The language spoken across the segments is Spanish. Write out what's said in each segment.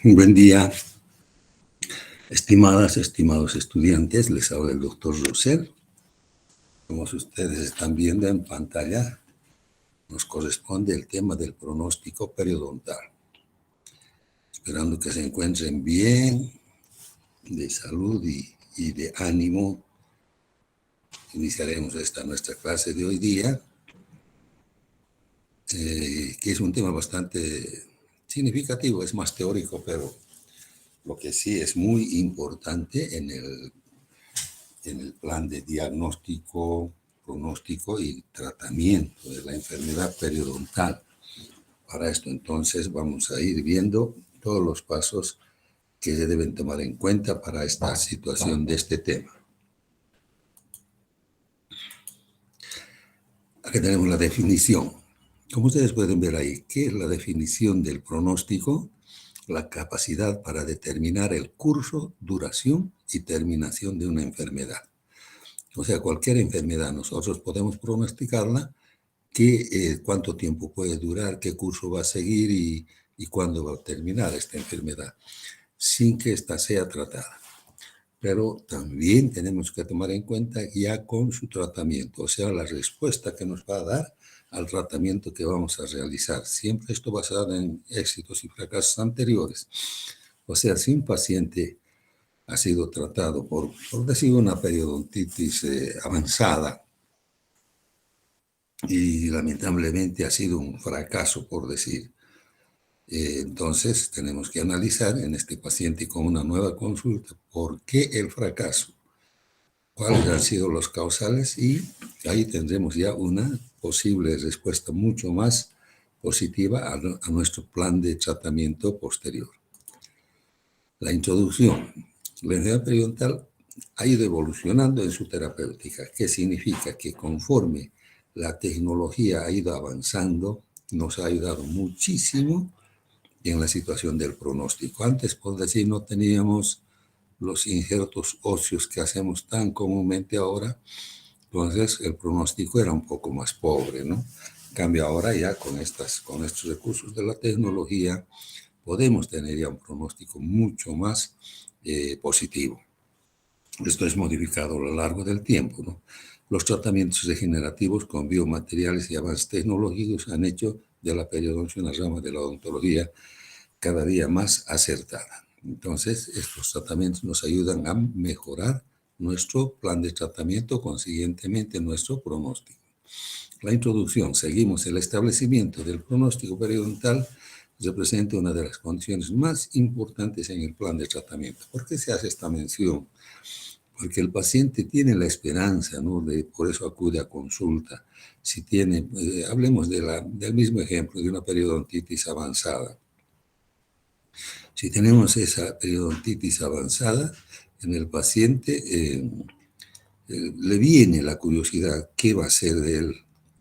Buen día, estimadas, estimados estudiantes. Les habla el doctor Rosell. Como ustedes están viendo en pantalla, nos corresponde el tema del pronóstico periodontal. Esperando que se encuentren bien, de salud y de ánimo. Iniciaremos nuestra clase de hoy día, que es un tema bastante significativo, es más teórico, pero lo que sí es muy importante en el plan de diagnóstico, pronóstico y tratamiento de la enfermedad periodontal. Para esto, entonces, vamos a ir viendo todos los pasos que se deben tomar en cuenta para esta situación de este tema. Aquí tenemos la definición. Como ustedes pueden ver ahí, ¿qué es la definición del pronóstico? La capacidad para determinar el curso, duración y terminación de una enfermedad. O sea, cualquier enfermedad nosotros podemos pronosticarla, cuánto tiempo puede durar, qué curso va a seguir y cuándo va a terminar esta enfermedad, sin que ésta sea tratada. Pero también tenemos que tomar en cuenta ya con su tratamiento, o sea, la respuesta que nos va a dar al tratamiento que vamos a realizar. Siempre esto basado en éxitos y fracasos anteriores. O sea, si un paciente ha sido tratado por decir, una periodontitis avanzada y lamentablemente ha sido un fracaso, por decir, entonces tenemos que analizar en este paciente con una nueva consulta por qué el fracaso, cuáles han sido los causales, y ahí tendremos ya una posible respuesta mucho más positiva a nuestro plan de tratamiento posterior. La introducción. La enfermedad periodontal ha ido evolucionando en su terapéutica. ¿Qué significa? Que conforme la tecnología ha ido avanzando, nos ha ayudado muchísimo en la situación del pronóstico. Antes, por decir, no teníamos los injertos óseos que hacemos tan comúnmente ahora, entonces el pronóstico era un poco más pobre, ¿no? En cambio, ahora ya con estos recursos de la tecnología podemos tener ya un pronóstico mucho más positivo. Esto es modificado a lo largo del tiempo, ¿no? Los tratamientos regenerativos con biomateriales y avances tecnológicos han hecho de la periodoncia una rama de la odontología cada día más acertada. Entonces, estos tratamientos nos ayudan a mejorar nuestro plan de tratamiento, consiguientemente nuestro pronóstico. La introducción. Seguimos. El establecimiento del pronóstico periodontal representa una de las condiciones más importantes en el plan de tratamiento. ¿Por qué se hace esta mención? Porque el paciente tiene la esperanza, ¿no? Por eso acude a consulta. Si tiene, hablemos del mismo ejemplo de una periodontitis avanzada. Si tenemos esa periodontitis avanzada en el paciente, le viene la curiosidad, ¿qué va a hacer de él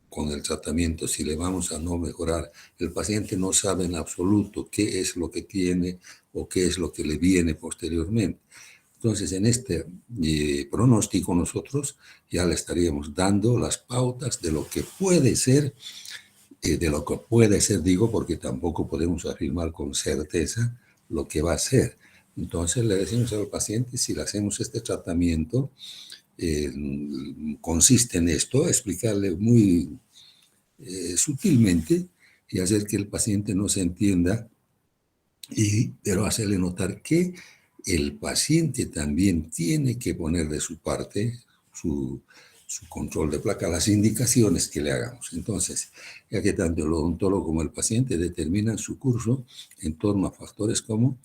con el tratamiento? Si le vamos a no mejorar. El paciente no sabe en absoluto qué es lo que tiene o qué es lo que le viene posteriormente. Entonces, en este pronóstico nosotros ya le estaríamos dando las pautas de lo que puede ser, digo, porque tampoco podemos afirmar con certeza lo que va a ser. Entonces le decimos al paciente, si le hacemos este tratamiento, consiste en esto, explicarle muy sutilmente y hacer que el paciente no se entienda, pero hacerle notar que el paciente también tiene que poner de su parte su control de placa, las indicaciones que le hagamos. Entonces, ya que tanto el odontólogo como el paciente determinan su curso en torno a factores como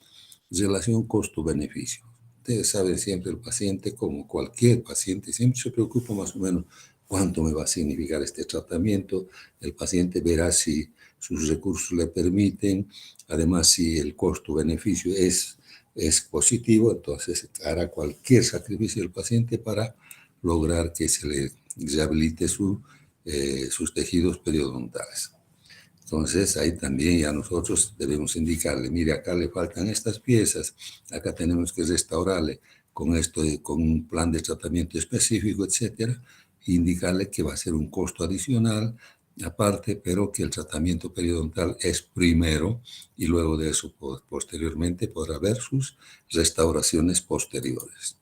relación costo-beneficio. Ustedes saben, siempre el paciente, como cualquier paciente, siempre se preocupa más o menos cuánto me va a significar este tratamiento. El paciente verá si sus recursos le permiten, además si el costo-beneficio es positivo, entonces hará cualquier sacrificio del paciente para lograr que se le rehabilite sus tejidos periodontales. Entonces, ahí también ya nosotros debemos indicarle, mire, acá le faltan estas piezas, acá tenemos que restaurarle con esto, con un plan de tratamiento específico, etcétera, e indicarle que va a ser un costo adicional aparte, pero que el tratamiento periodontal es primero y luego de eso, posteriormente, podrá haber sus restauraciones posteriores.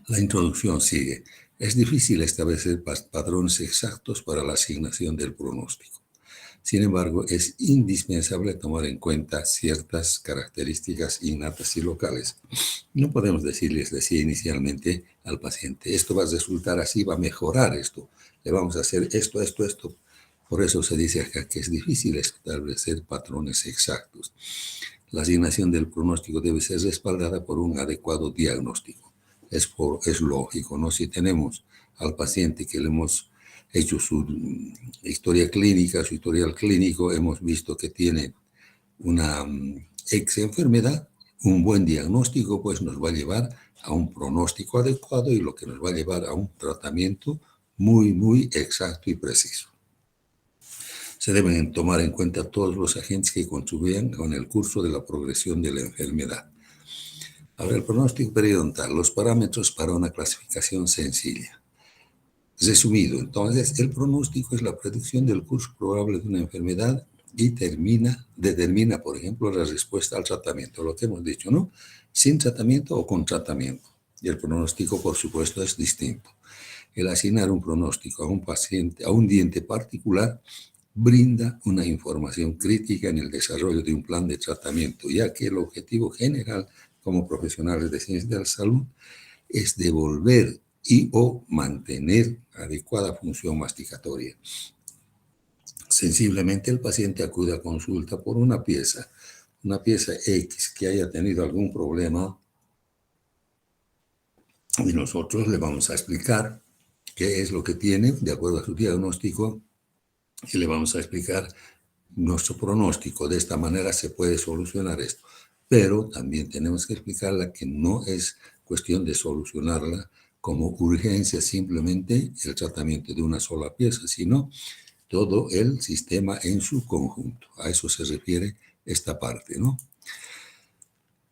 La introducción sigue. Es difícil establecer patrones exactos para la asignación del pronóstico. Sin embargo, es indispensable tomar en cuenta ciertas características innatas y locales. No podemos decirles, decía inicialmente al paciente, esto va a resultar así, va a mejorar esto, le vamos a hacer esto, esto, esto. Por eso se dice acá que es difícil establecer patrones exactos. La asignación del pronóstico debe ser respaldada por un adecuado diagnóstico. Es lógico, ¿no? Si tenemos al paciente que le hemos hecho su historia clínica, su historial clínico, hemos visto que tiene una ex enfermedad, un buen diagnóstico pues nos va a llevar a un pronóstico adecuado y lo que nos va a llevar a un tratamiento muy, muy exacto y preciso. Se deben tomar en cuenta todos los agentes que contribuyan con el curso de la progresión de la enfermedad. Ahora, el pronóstico periodontal, los parámetros para una clasificación sencilla. Resumido, entonces, el pronóstico es la predicción del curso probable de una enfermedad y determina, por ejemplo, la respuesta al tratamiento, lo que hemos dicho, ¿no? Sin tratamiento o con tratamiento. Y el pronóstico, por supuesto, es distinto. El asignar un pronóstico a un paciente, a un diente particular, brinda una información crítica en el desarrollo de un plan de tratamiento, ya que el objetivo general como profesionales de ciencias de la salud es devolver y o mantener adecuada función masticatoria. Sensiblemente el paciente acude a consulta por una pieza X que haya tenido algún problema y nosotros le vamos a explicar qué es lo que tiene de acuerdo a su diagnóstico y le vamos a explicar nuestro pronóstico. De esta manera se puede solucionar esto. Pero también tenemos que explicarla que no es cuestión de solucionarla como urgencia simplemente el tratamiento de una sola pieza, sino todo el sistema en su conjunto. A eso se refiere esta parte, ¿no?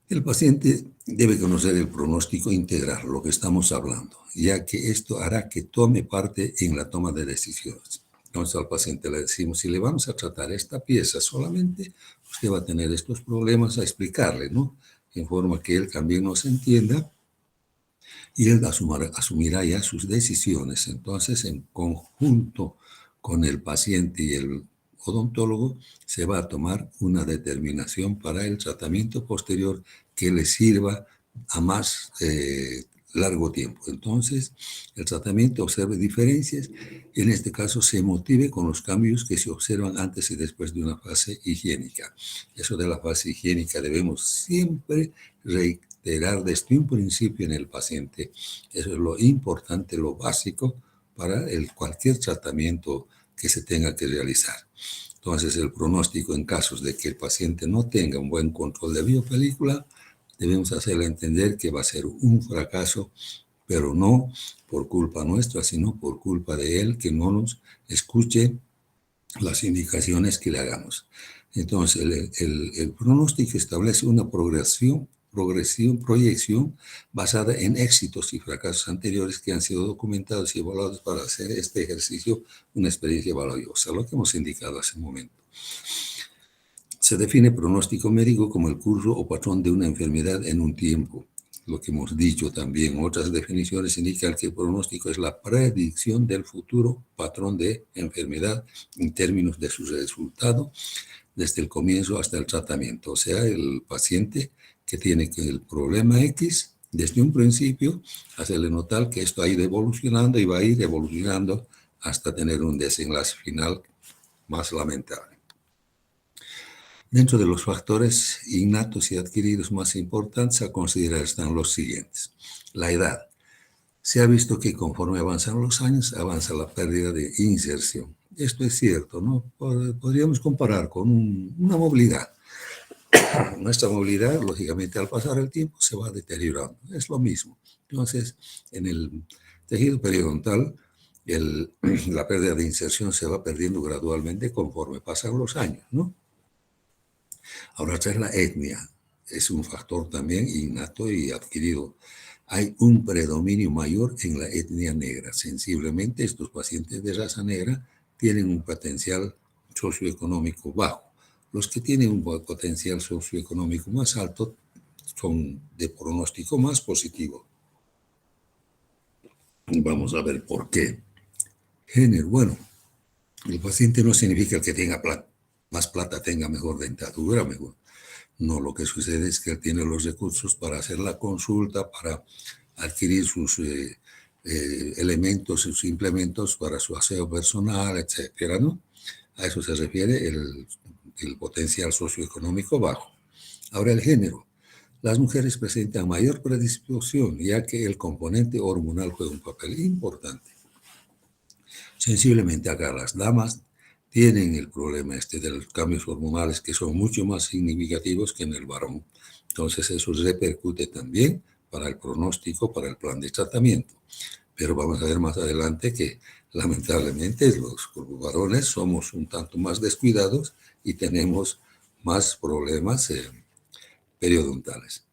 El paciente debe conocer el pronóstico integral, lo que estamos hablando, ya que esto hará que tome parte en la toma de decisiones. Entonces al paciente le decimos, si le vamos a tratar esta pieza solamente, usted va a tener estos problemas a explicarle, ¿no? En forma que él también nos entienda y él asumirá ya sus decisiones. Entonces, en conjunto con el paciente y el odontólogo, se va a tomar una determinación para el tratamiento posterior que le sirva a más largo tiempo. Entonces, el tratamiento observe diferencias y en este caso se motive con los cambios que se observan antes y después de una fase higiénica. Eso de la fase higiénica debemos siempre reiterar desde un principio en el paciente. Eso es lo importante, lo básico para cualquier tratamiento que se tenga que realizar. Entonces, el pronóstico en casos de que el paciente no tenga un buen control de biopelícula, debemos hacerle entender que va a ser un fracaso, pero no por culpa nuestra, sino por culpa de él, que no nos escuche las indicaciones que le hagamos. Entonces, el pronóstico establece una proyección basada en éxitos y fracasos anteriores que han sido documentados y evaluados para hacer este ejercicio una experiencia valiosa, lo que hemos indicado hace un momento. Se define pronóstico médico como el curso o patrón de una enfermedad en un tiempo. Lo que hemos dicho también, otras definiciones indican que el pronóstico es la predicción del futuro patrón de enfermedad en términos de su resultado desde el comienzo hasta el tratamiento. O sea, el paciente que tiene el problema X, desde un principio, hacerle notar que esto ha ido evolucionando y va a ir evolucionando hasta tener un desenlace final más lamentable. Dentro de los factores innatos y adquiridos más importantes a considerar están los siguientes. La edad. Se ha visto que conforme avanzan los años, avanza la pérdida de inserción. Esto es cierto, ¿no? Podríamos comparar con una movilidad. Nuestra movilidad, lógicamente, al pasar el tiempo se va deteriorando. Es lo mismo. Entonces, en el tejido periodontal, la pérdida de inserción se va perdiendo gradualmente conforme pasan los años, ¿no? Ahora es la etnia. Es un factor también innato y adquirido. Hay un predominio mayor en la etnia negra. Sensiblemente, estos pacientes de raza negra tienen un potencial socioeconómico bajo. Los que tienen un potencial socioeconómico más alto son de pronóstico más positivo. Vamos a ver por qué. Género, bueno, el paciente no significa que tenga plata, más plata tenga mejor dentadura, mejor. No, lo que sucede es que él tiene los recursos para hacer la consulta, para adquirir sus elementos, sus implementos para su aseo personal, etcétera, ¿no? A eso se refiere el potencial socioeconómico bajo. Ahora, el género. Las mujeres presentan mayor predisposición, ya que el componente hormonal juega un papel importante. Sensiblemente acá las damas tienen el problema de los cambios hormonales que son mucho más significativos que en el varón. Entonces eso repercute también para el pronóstico, para el plan de tratamiento. Pero vamos a ver más adelante que lamentablemente los varones somos un tanto más descuidados y tenemos más problemas periodontales.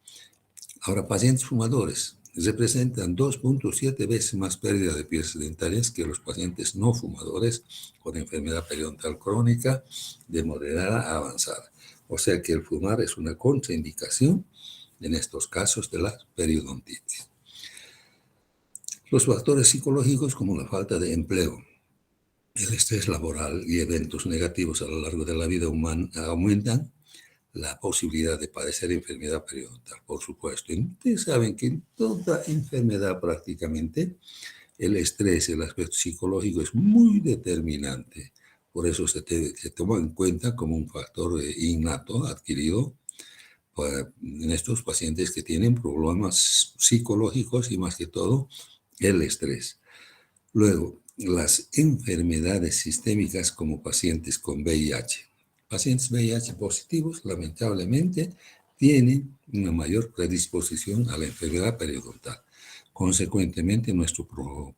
Ahora, pacientes fumadores representan 2.7 veces más pérdida de piezas dentarias que los pacientes no fumadores con enfermedad periodontal crónica de moderada a avanzada. O sea que el fumar es una contraindicación en estos casos de la periodontitis. Los factores psicológicos como la falta de empleo, el estrés laboral y eventos negativos a lo largo de la vida humana aumentan la posibilidad de padecer enfermedad periodontal, por supuesto. Y ustedes saben que en toda enfermedad prácticamente el estrés, el aspecto psicológico es muy determinante. Por eso se toma en cuenta como un factor innato, adquirido, en estos pacientes que tienen problemas psicológicos y más que todo el estrés. Luego, las enfermedades sistémicas como pacientes con VIH. Pacientes VIH positivos, lamentablemente, tienen una mayor predisposición a la enfermedad periodontal. Consecuentemente, nuestro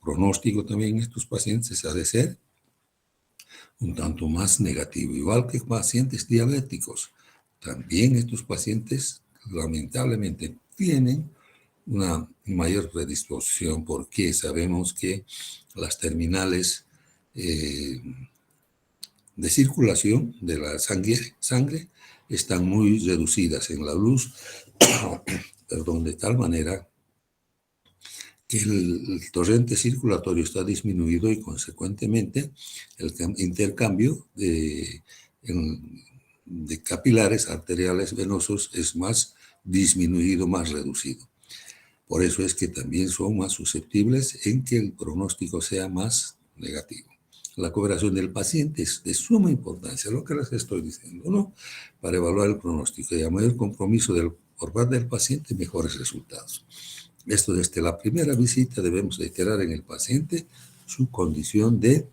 pronóstico también en estos pacientes ha de ser un tanto más negativo, igual que pacientes diabéticos. También estos pacientes, lamentablemente, tienen una mayor predisposición porque sabemos que las terminales de circulación de la sangre están muy reducidas en la luz, perdón, de tal manera que el torrente circulatorio está disminuido y consecuentemente el intercambio de capilares arteriales venosos es más disminuido, más reducido. Por eso es que también son más susceptibles en que el pronóstico sea más negativo. La cooperación del paciente es de suma importancia, lo que les estoy diciendo, ¿no? Para evaluar el pronóstico y a mayor compromiso por parte del paciente, mejores resultados. Esto desde la primera visita debemos reiterar en el paciente su condición de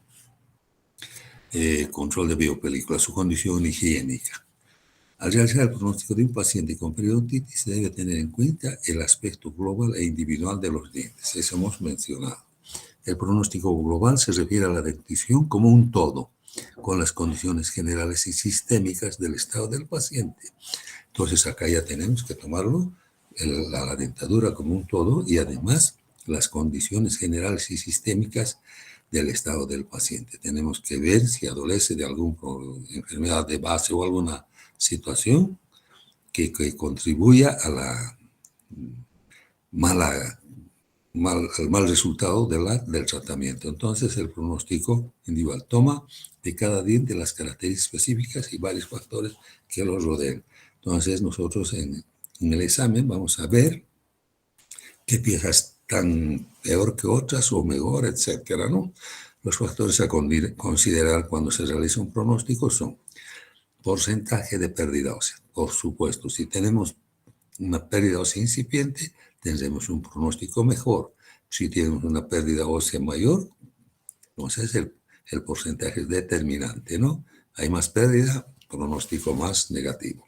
control de biopelícula, su condición higiénica. Al realizar el pronóstico de un paciente con periodontitis se debe tener en cuenta el aspecto global e individual de los dientes. Eso hemos mencionado. El pronóstico global se refiere a la dentición como un todo, con las condiciones generales y sistémicas del estado del paciente. Entonces acá ya tenemos que tomarlo, la dentadura como un todo y además las condiciones generales y sistémicas del estado del paciente. Tenemos que ver si adolece de alguna enfermedad de base o alguna situación que contribuya a la al mal resultado del tratamiento. Entonces, el pronóstico individual toma de cada diente las características específicas y varios factores que los rodean. Entonces, nosotros en el examen vamos a ver qué piezas están peor que otras o mejor, etcétera, ¿no? Los factores a considerar cuando se realiza un pronóstico son porcentaje de pérdida ósea. Por supuesto, si tenemos una pérdida ósea incipiente, tendremos un pronóstico mejor. Si tenemos una pérdida ósea mayor, entonces el porcentaje es determinante, ¿no? Hay más pérdida, pronóstico más negativo.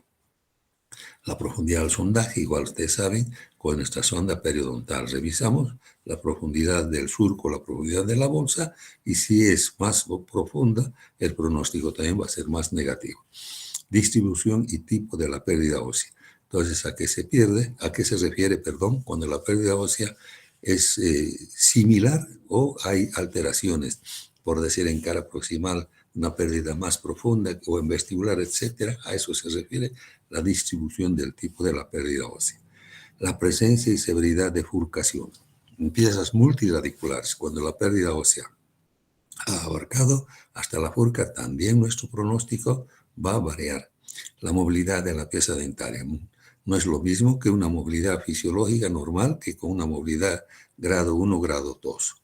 La profundidad del sondaje, igual ustedes saben, con nuestra sonda periodontal revisamos la profundidad del surco, la profundidad de la bolsa, y si es más profunda, el pronóstico también va a ser más negativo. Distribución y tipo de la pérdida ósea. Entonces, ¿a qué se refiere, perdón, cuando la pérdida ósea es similar o hay alteraciones? por decir en cara proximal, una pérdida más profunda o en vestibular, etcétera. A eso se refiere la distribución del tipo de la pérdida ósea. La presencia y severidad de furcación en piezas multiradiculares, cuando la pérdida ósea ha abarcado hasta la furca, también nuestro pronóstico va a variar. La movilidad de la pieza dentaria no es lo mismo que una movilidad fisiológica normal que con una movilidad grado 1, grado 2.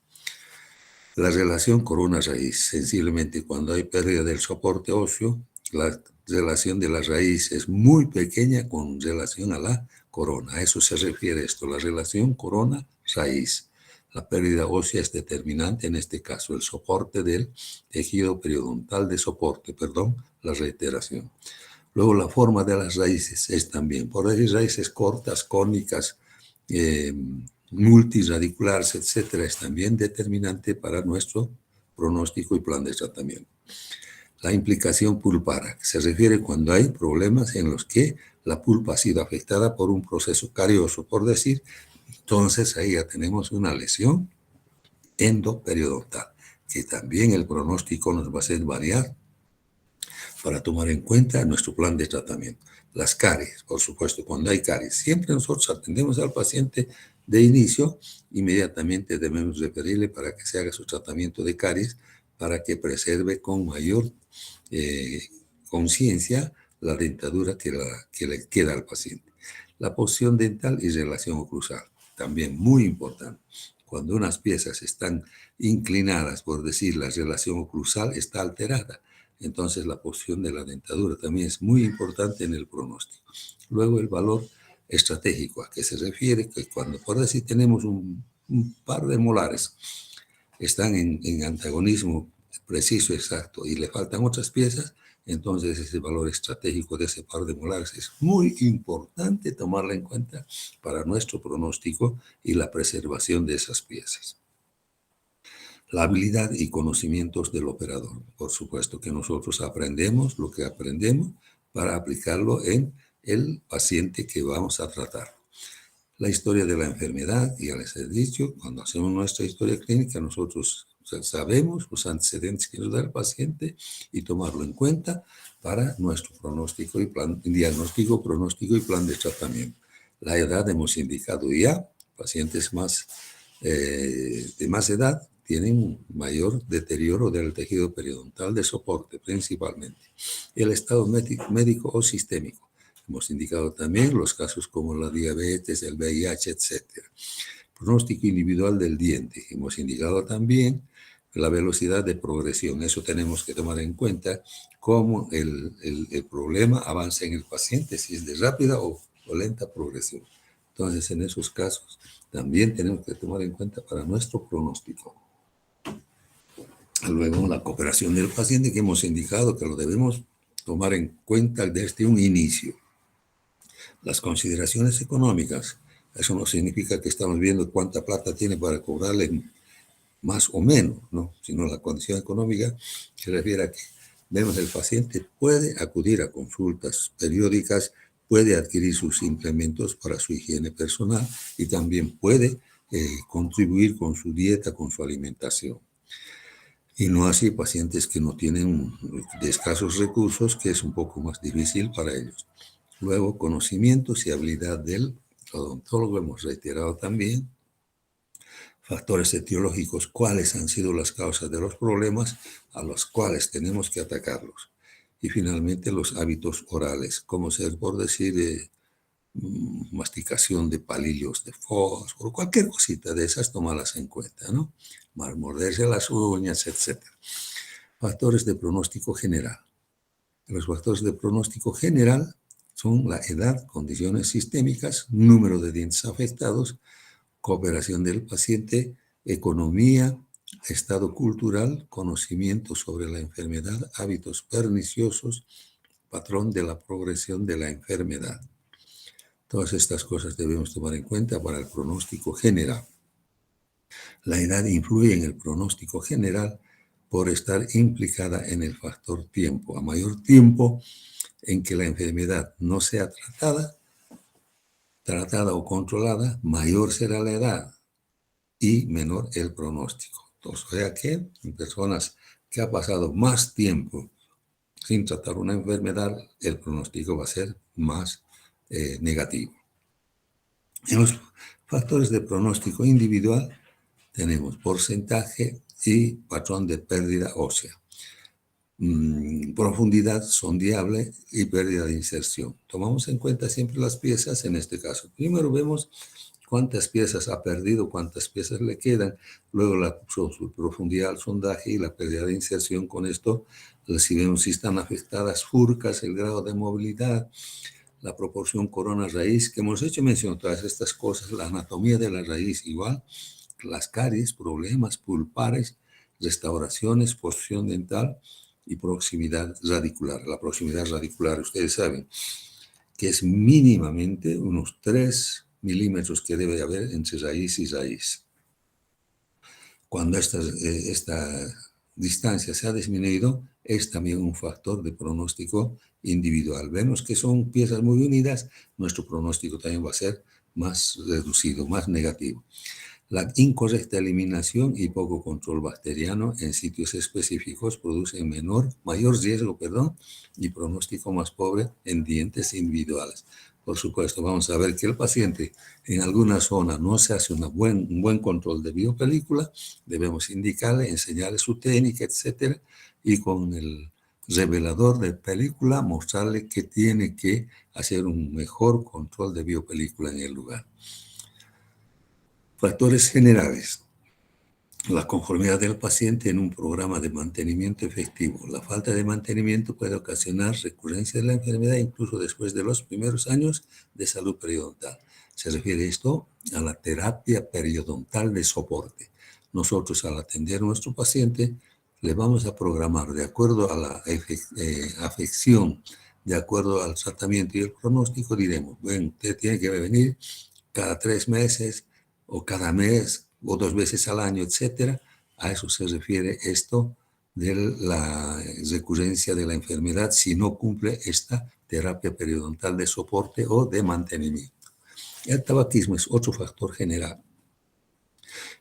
La relación corona-raíz, sensiblemente cuando hay pérdida del soporte óseo, la relación de la raíz es muy pequeña con relación a la corona. A eso se refiere esto, la relación corona-raíz. La pérdida ósea es determinante, en este caso, el soporte del tejido periodontal de soporte, la reiteración. Luego, la forma de las raíces es también, por decir, raíces cortas, cónicas, multiradiculares, etcétera, es también determinante para nuestro pronóstico y plan de tratamiento. La implicación pulpar se refiere cuando hay problemas en los que la pulpa ha sido afectada por un proceso carioso, por decir, entonces ahí ya tenemos una lesión endoperiodontal, que también el pronóstico nos va a hacer variar para tomar en cuenta nuestro plan de tratamiento. Las caries, por supuesto, cuando hay caries, siempre nosotros atendemos al paciente de inicio, inmediatamente debemos referirle para que se haga su tratamiento de caries, para que preserve con mayor conciencia la dentadura que le queda al paciente. La posición dental y relación oclusal, también muy importante. Cuando unas piezas están inclinadas, por decir, la relación oclusal está alterada, entonces la posición de la dentadura también es muy importante en el pronóstico. Luego el valor estratégico, a qué se refiere, que cuando, por decir, tenemos un par de molares, están en antagonismo preciso, exacto, y le faltan otras piezas, entonces ese valor estratégico de ese par de molares es muy importante tomarla en cuenta para nuestro pronóstico y la preservación de esas piezas. La habilidad y conocimientos del operador. Por supuesto que nosotros aprendemos lo que aprendemos para aplicarlo en el paciente que vamos a tratar. La historia de la enfermedad, ya les he dicho, cuando hacemos nuestra historia clínica, nosotros sabemos los antecedentes que nos da el paciente y tomarlo en cuenta para nuestro pronóstico y plan, diagnóstico, pronóstico y plan de tratamiento. La edad hemos indicado ya, pacientes de más edad tienen un mayor deterioro del tejido periodontal de soporte principalmente. El estado médico o sistémico. Hemos indicado también los casos como la diabetes, el VIH, etc. Pronóstico individual del diente. Hemos indicado también la velocidad de progresión. Eso tenemos que tomar en cuenta cómo el problema avanza en el paciente, si es de rápida o lenta progresión. Entonces, en esos casos, también tenemos que tomar en cuenta para nuestro pronóstico. Luego, la cooperación del paciente, que hemos indicado que lo debemos tomar en cuenta desde un inicio. Las consideraciones económicas, eso no significa que estamos viendo cuánta plata tiene para cobrarle más o menos, ¿no? Sino la condición económica se refiere a que vemos el paciente puede acudir a consultas periódicas, puede adquirir sus implementos para su higiene personal y también puede contribuir con su dieta, con su alimentación. Y no así pacientes que no tienen de escasos recursos, que es un poco más difícil para ellos. Luego, conocimientos y habilidad del odontólogo, hemos reiterado también. Factores etiológicos, cuáles han sido las causas de los problemas a los cuales tenemos que atacarlos. Y finalmente, los hábitos orales, como ser, por decir, masticación de palillos de fósforo, cualquier cosita de esas, tomarlas en cuenta, ¿no? Morderse las uñas, etc. Factores de pronóstico general. Los factores de pronóstico general son la edad, condiciones sistémicas, número de dientes afectados, cooperación del paciente, economía, estado cultural, conocimiento sobre la enfermedad, hábitos perniciosos, patrón de la progresión de la enfermedad. Todas estas cosas debemos tomar en cuenta para el pronóstico general. La edad influye en el pronóstico general por estar implicada en el factor tiempo. A mayor tiempo en que la enfermedad no sea tratada o controlada, mayor será la edad y menor el pronóstico. O sea que en personas que ha pasado más tiempo sin tratar una enfermedad, el pronóstico va a ser más negativo. En los factores de pronóstico individual tenemos porcentaje y patrón de pérdida ósea, profundidad sondeable y pérdida de inserción. Tomamos en cuenta siempre las piezas en este caso. Primero vemos cuántas piezas ha perdido, cuántas piezas le quedan, luego su profundidad al sondaje y la pérdida de inserción. Con esto, si vemos si están afectadas furcas, el grado de movilidad, la proporción corona-raíz, que hemos hecho mención, todas estas cosas, la anatomía de la raíz igual, las caries, problemas pulpares, restauraciones, posición dental y proximidad radicular. La proximidad radicular, ustedes saben que es mínimamente unos 3 milímetros que debe haber entre raíz y raíz. Cuando esta distancia se ha disminuido, es también un factor de pronóstico individual. Vemos que son piezas muy unidas, nuestro pronóstico también va a ser más reducido, más negativo. La incorrecta eliminación y poco control bacteriano en sitios específicos producen mayor riesgo y pronóstico más pobre en dientes individuales. Por supuesto, vamos a ver que el paciente en alguna zona no se hace un buen control de biopelícula, debemos indicarle, enseñarle su técnica, etcétera, y con el revelador de película mostrarle que tiene que hacer un mejor control de biopelícula en el lugar. Factores generales. La conformidad del paciente en un programa de mantenimiento efectivo. La falta de mantenimiento puede ocasionar recurrencia de la enfermedad incluso después de los primeros años de salud periodontal. Se refiere esto a la terapia periodontal de soporte. Nosotros, al atender a nuestro paciente, le vamos a programar de acuerdo a la afección, de acuerdo al tratamiento y el pronóstico, diremos, bueno, usted tiene que venir cada 3 meses, o cada mes, o 2 veces al año, etcétera. A eso se refiere esto de la recurrencia de la enfermedad si no cumple esta terapia periodontal de soporte o de mantenimiento. El tabaquismo es otro factor general.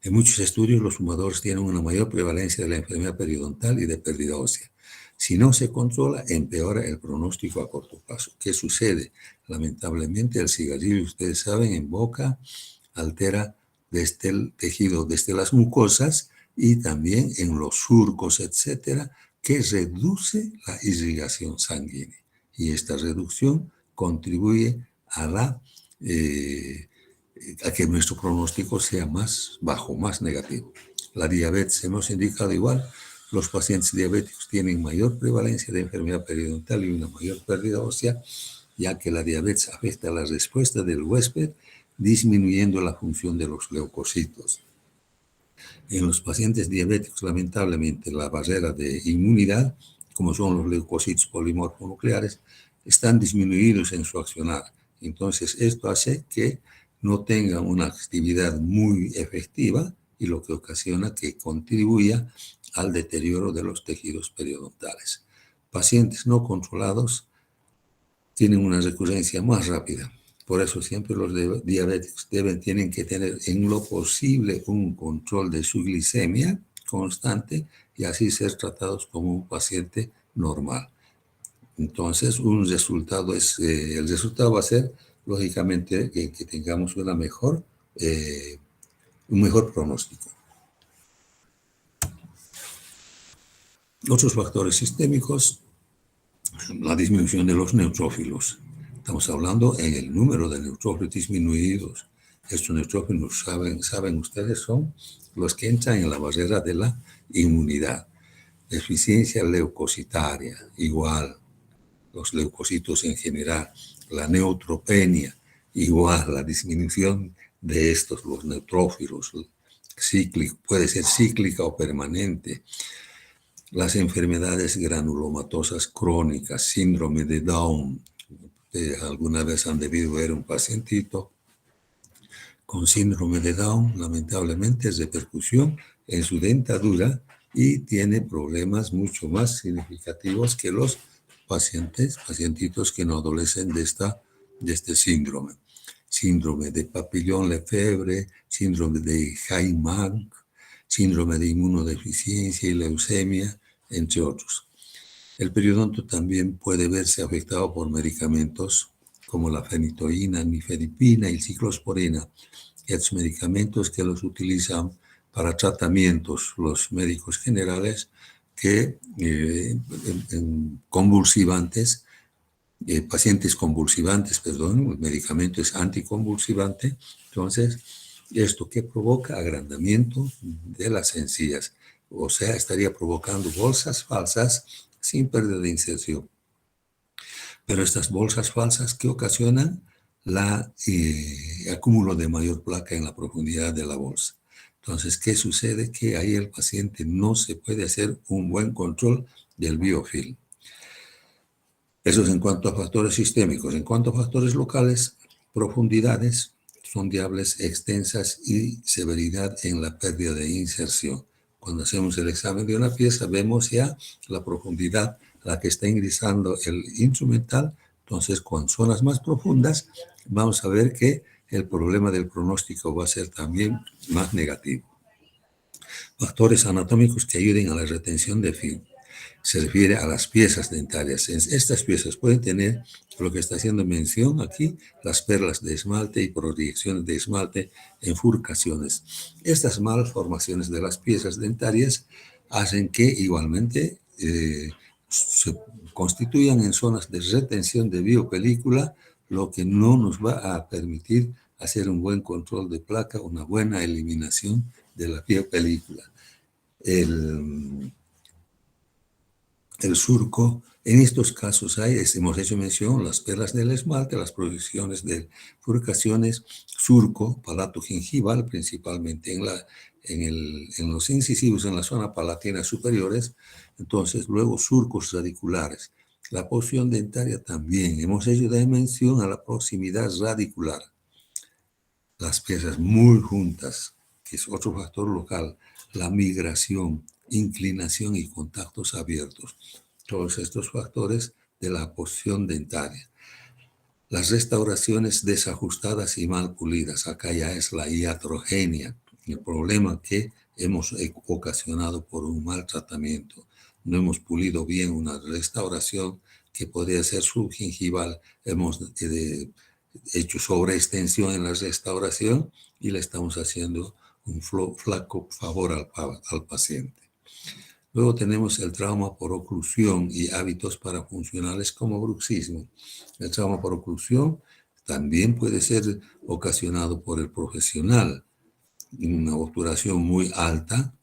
En muchos estudios, los fumadores tienen una mayor prevalencia de la enfermedad periodontal y de pérdida ósea. Si no se controla, empeora el pronóstico a corto plazo. ¿Qué sucede? Lamentablemente, el cigarrillo, ustedes saben, en boca altera desde el tejido, desde las mucosas y también en los surcos, etcétera, que reduce la irrigación sanguínea. Y esta reducción contribuye a que nuestro pronóstico sea más bajo, más negativo. La diabetes, hemos indicado igual, los pacientes diabéticos tienen mayor prevalencia de enfermedad periodontal y una mayor pérdida ósea, ya que la diabetes afecta la respuesta del huésped, disminuyendo la función de los leucocitos. En los pacientes diabéticos, lamentablemente, la barrera de inmunidad, como son los leucocitos polimorfonucleares, están disminuidos en su accionar. Entonces, esto hace que no tengan una actividad muy efectiva y lo que ocasiona que contribuya al deterioro de los tejidos periodontales. Pacientes no controlados tienen una recurrencia más rápida. Por eso siempre los diabéticos tienen que tener en lo posible un control de su glicemia constante y así ser tratados como un paciente normal. Entonces, el resultado va a ser, lógicamente, que tengamos un mejor pronóstico. Otros factores sistémicos, la disminución de los neutrófilos. Estamos hablando en el número de neutrófilos disminuidos. Estos neutrófilos, saben ustedes, son los que entran en la barrera de la inmunidad. Deficiencia leucocitaria, igual, los leucocitos en general. La neutropenia, igual, la disminución de estos, los neutrófilos, puede ser cíclica o permanente. Las enfermedades granulomatosas crónicas, síndrome de Down, alguna vez han debido ver un pacientito con síndrome de Down, lamentablemente es repercusión en su dentadura y tiene problemas mucho más significativos que los pacientitos que no adolecen de este síndrome. Síndrome de Papillon-Lefebvre, síndrome de Hayman, síndrome de inmunodeficiencia y leucemia, entre otros. El periodonto también puede verse afectado por medicamentos como la fenitoína, nifedipina y ciclosporina, estos medicamentos que los utilizan para tratamientos los médicos generales que en convulsivantes, pacientes convulsivantes, perdón, el medicamento es anticonvulsivante, entonces esto que provoca agrandamiento de las encías, o sea, estaría provocando bolsas falsas sin pérdida de inserción. Pero estas bolsas falsas que ocasionan la acúmulo de mayor placa en la profundidad de la bolsa. Entonces, ¿qué sucede? Que ahí el paciente no se puede hacer un buen control del biofilm. Eso es en cuanto a factores sistémicos. En cuanto a factores locales, profundidades sondeables extensas y severidad en la pérdida de inserción. Cuando hacemos el examen de una pieza, vemos ya la profundidad a la que está ingresando el instrumental. Entonces, con zonas más profundas, vamos a ver que el problema del pronóstico va a ser también más negativo. Factores anatómicos que ayuden a la retención de film. Se refiere a las piezas dentarias. Estas piezas pueden tener lo que está haciendo mención aquí, las perlas de esmalte y proyecciones de esmalte en furcaciones. Estas malformaciones de las piezas dentarias hacen que igualmente se constituyan en zonas de retención de biopelícula, lo que no nos va a permitir hacer un buen control de placa, una buena eliminación de la biopelícula. El surco, en estos casos hemos hecho mención, las perlas del esmalte, las proyecciones de furcaciones, surco palato-gingival, principalmente en los incisivos, en la zona palatina superiores, entonces luego surcos radiculares. La porción dentaria también, hemos hecho de mención a la proximidad radicular. Las piezas muy juntas, que es otro factor local, la migración, inclinación y contactos abiertos. Todos estos factores de la porción dentaria. Las restauraciones desajustadas y mal pulidas. Acá ya es la iatrogenia, el problema que hemos ocasionado por un mal tratamiento. No hemos pulido bien una restauración que podría ser subgingival. Hemos hecho sobreextensión en la restauración y le estamos haciendo un flaco favor al paciente. Luego tenemos el trauma por oclusión y hábitos parafuncionales como bruxismo. El trauma por oclusión también puede ser ocasionado por el profesional. Una obturación muy alta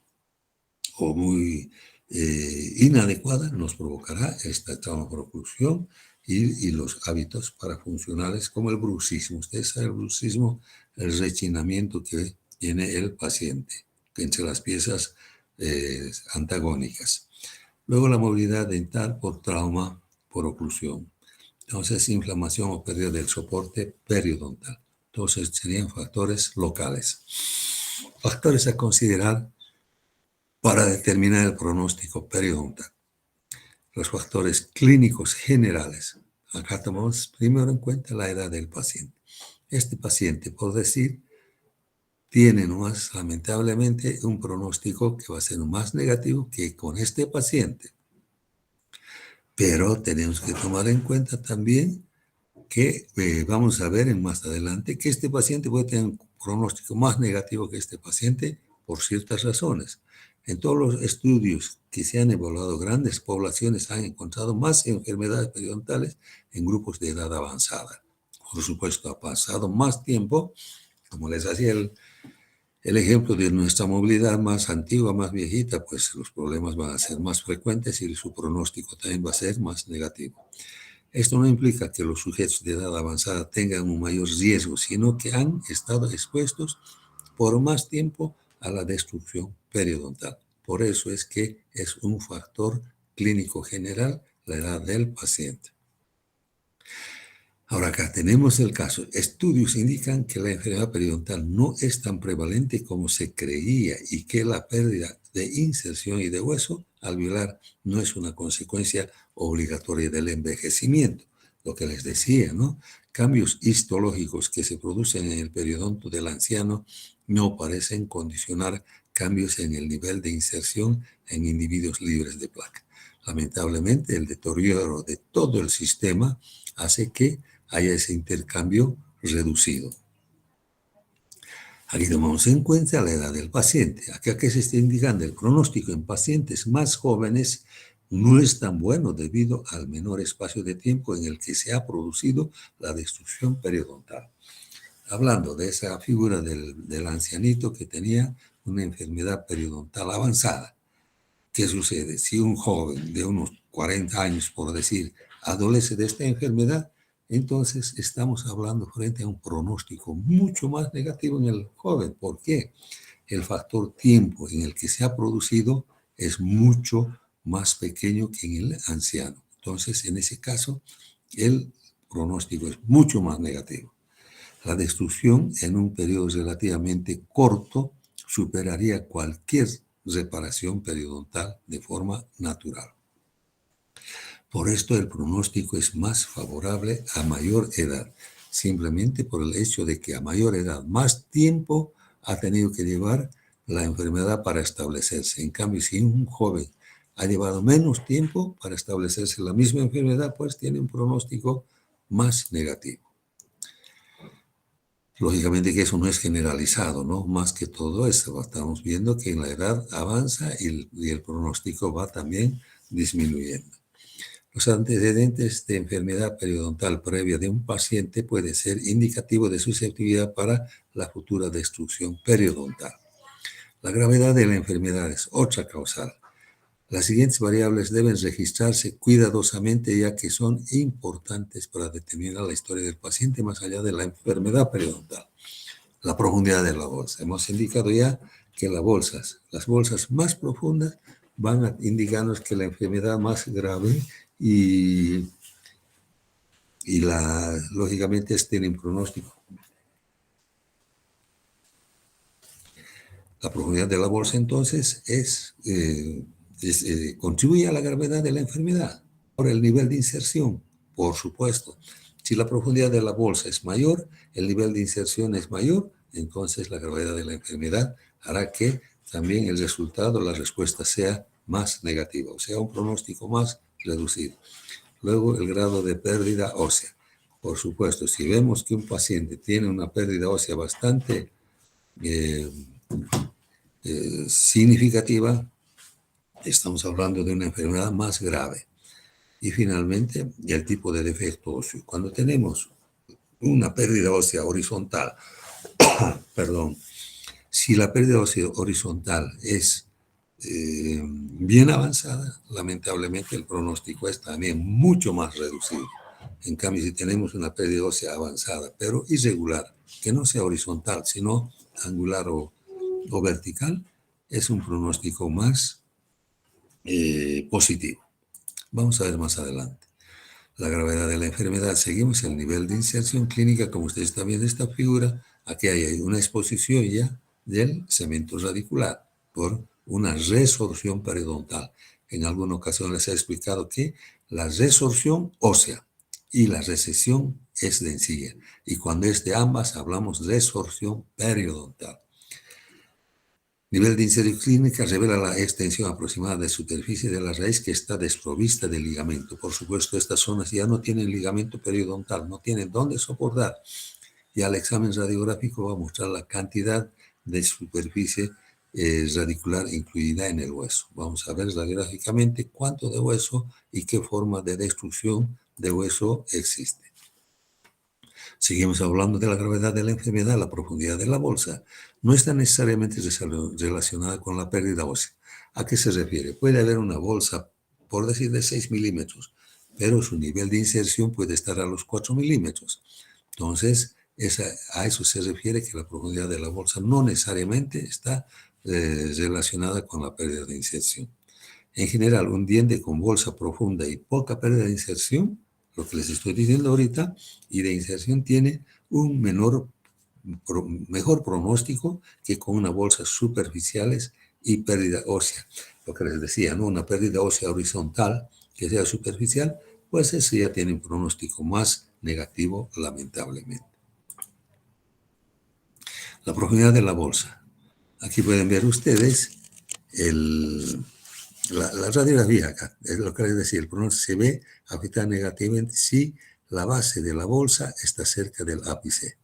o muy inadecuada nos provocará este trauma por oclusión y los hábitos parafuncionales como el bruxismo. Ustedes saben el bruxismo, el rechinamiento que tiene el paciente entre las piezas antagónicas. Luego la movilidad dental por trauma por oclusión. Entonces, inflamación o pérdida del soporte periodontal. Entonces, serían factores locales. Factores a considerar para determinar el pronóstico periodontal. Los factores clínicos generales. Acá tomamos primero en cuenta la edad del paciente. Este paciente, por decir, tiene más, lamentablemente, un pronóstico que va a ser más negativo que con este paciente. Pero tenemos que tomar en cuenta también que vamos a ver más adelante que este paciente puede tener un pronóstico más negativo que este paciente por ciertas razones. En todos los estudios que se han evaluado, grandes poblaciones han encontrado más enfermedades periodontales en grupos de edad avanzada. Por supuesto, ha pasado más tiempo, como les hacía el ejemplo de nuestra movilidad más antigua, más viejita, pues los problemas van a ser más frecuentes y su pronóstico también va a ser más negativo. Esto no implica que los sujetos de edad avanzada tengan un mayor riesgo, sino que han estado expuestos por más tiempo a la destrucción periodontal. Por eso es que es un factor clínico general la edad del paciente. Ahora acá tenemos el caso. Estudios indican que la enfermedad periodontal no es tan prevalente como se creía y que la pérdida de inserción y de hueso alveolar no es una consecuencia obligatoria del envejecimiento. Lo que les decía, ¿no? Cambios histológicos que se producen en el periodonto del anciano no parecen condicionar cambios en el nivel de inserción en individuos libres de placa. Lamentablemente, el deterioro de todo el sistema hace que haya ese intercambio reducido. Aquí tomamos en cuenta la edad del paciente. Acá que se está indicando el pronóstico en pacientes más jóvenes no es tan bueno debido al menor espacio de tiempo en el que se ha producido la destrucción periodontal. Hablando de esa figura del ancianito que tenía una enfermedad periodontal avanzada. ¿Qué sucede? Si un joven de unos 40 años, por decir, adolece de esta enfermedad, entonces estamos hablando frente a un pronóstico mucho más negativo en el joven. ¿Por qué? El factor tiempo en el que se ha producido es mucho más pequeño que en el anciano. Entonces, en ese caso, el pronóstico es mucho más negativo. La destrucción en un periodo relativamente corto superaría cualquier reparación periodontal de forma natural. Por esto el pronóstico es más favorable a mayor edad, simplemente por el hecho de que a mayor edad más tiempo ha tenido que llevar la enfermedad para establecerse. En cambio, si un joven ha llevado menos tiempo para establecerse la misma enfermedad, pues tiene un pronóstico más negativo. Lógicamente que eso no es generalizado, ¿no? Más que todo eso, estamos viendo que en la edad avanza y el pronóstico va también disminuyendo. Los antecedentes de enfermedad periodontal previa de un paciente puede ser indicativo de susceptibilidad para la futura destrucción periodontal. La gravedad de la enfermedad es otra causal. Las siguientes variables deben registrarse cuidadosamente ya que son importantes para determinar la historia del paciente más allá de la enfermedad periodontal. La profundidad de la bolsa. Hemos indicado ya que las bolsas más profundas van a indicarnos que la enfermedad más grave lógicamente tienen pronóstico. La profundidad de la bolsa entonces contribuye a la gravedad de la enfermedad. Por el nivel de inserción, por supuesto. Si la profundidad de la bolsa es mayor, el nivel de inserción es mayor, entonces la gravedad de la enfermedad hará que también el resultado, la respuesta sea más negativa, o sea, un pronóstico más reducido. Luego, el grado de pérdida ósea. Por supuesto, si vemos que un paciente tiene una pérdida ósea bastante significativa, estamos hablando de una enfermedad más grave. Y finalmente, el tipo de defecto óseo. Cuando tenemos una pérdida ósea horizontal, si la pérdida ósea horizontal es bien avanzada, lamentablemente el pronóstico es también mucho más reducido. En cambio, si tenemos una pérdida ósea avanzada, pero irregular, que no sea horizontal, sino angular o vertical, es un pronóstico más positivo. Vamos a ver más adelante. La gravedad de la enfermedad, seguimos el nivel de inserción clínica, como ustedes están viendo esta figura, aquí hay una exposición ya del cemento radicular por una resorción periodontal. En alguna ocasión les he explicado que la resorción ósea y la recesión es de encía, y cuando es de ambas hablamos de resorción periodontal. Nivel de inserción clínica revela la extensión aproximada de superficie de la raíz que está desprovista de ligamento. Por supuesto, estas zonas ya no tienen ligamento periodontal, no tienen dónde soportar. Y al examen radiográfico va a mostrar la cantidad de superficie radicular incluida en el hueso. Vamos a ver radiográficamente cuánto de hueso y qué forma de destrucción de hueso existe. Seguimos hablando de la gravedad de la enfermedad, la profundidad de la bolsa. No está necesariamente relacionada con la pérdida ósea. ¿A qué se refiere? Puede haber una bolsa, por decir, de 6 milímetros, pero su nivel de inserción puede estar a los 4 milímetros. Entonces, a eso se refiere que la profundidad de la bolsa no necesariamente está relacionada con la pérdida de inserción. En general, un diente con bolsa profunda y poca pérdida de inserción, lo que les estoy diciendo ahorita, y de inserción tiene un mejor pronóstico que con una bolsa superficiales y pérdida ósea. Lo que les decía, ¿no? Una pérdida ósea horizontal que sea superficial, pues eso ya tiene un pronóstico más negativo, lamentablemente. La profundidad de la bolsa. Aquí pueden ver ustedes la radiografía acá, es lo que les decía, el pronóstico se ve afectada negativamente si la base de la bolsa está cerca del ápice.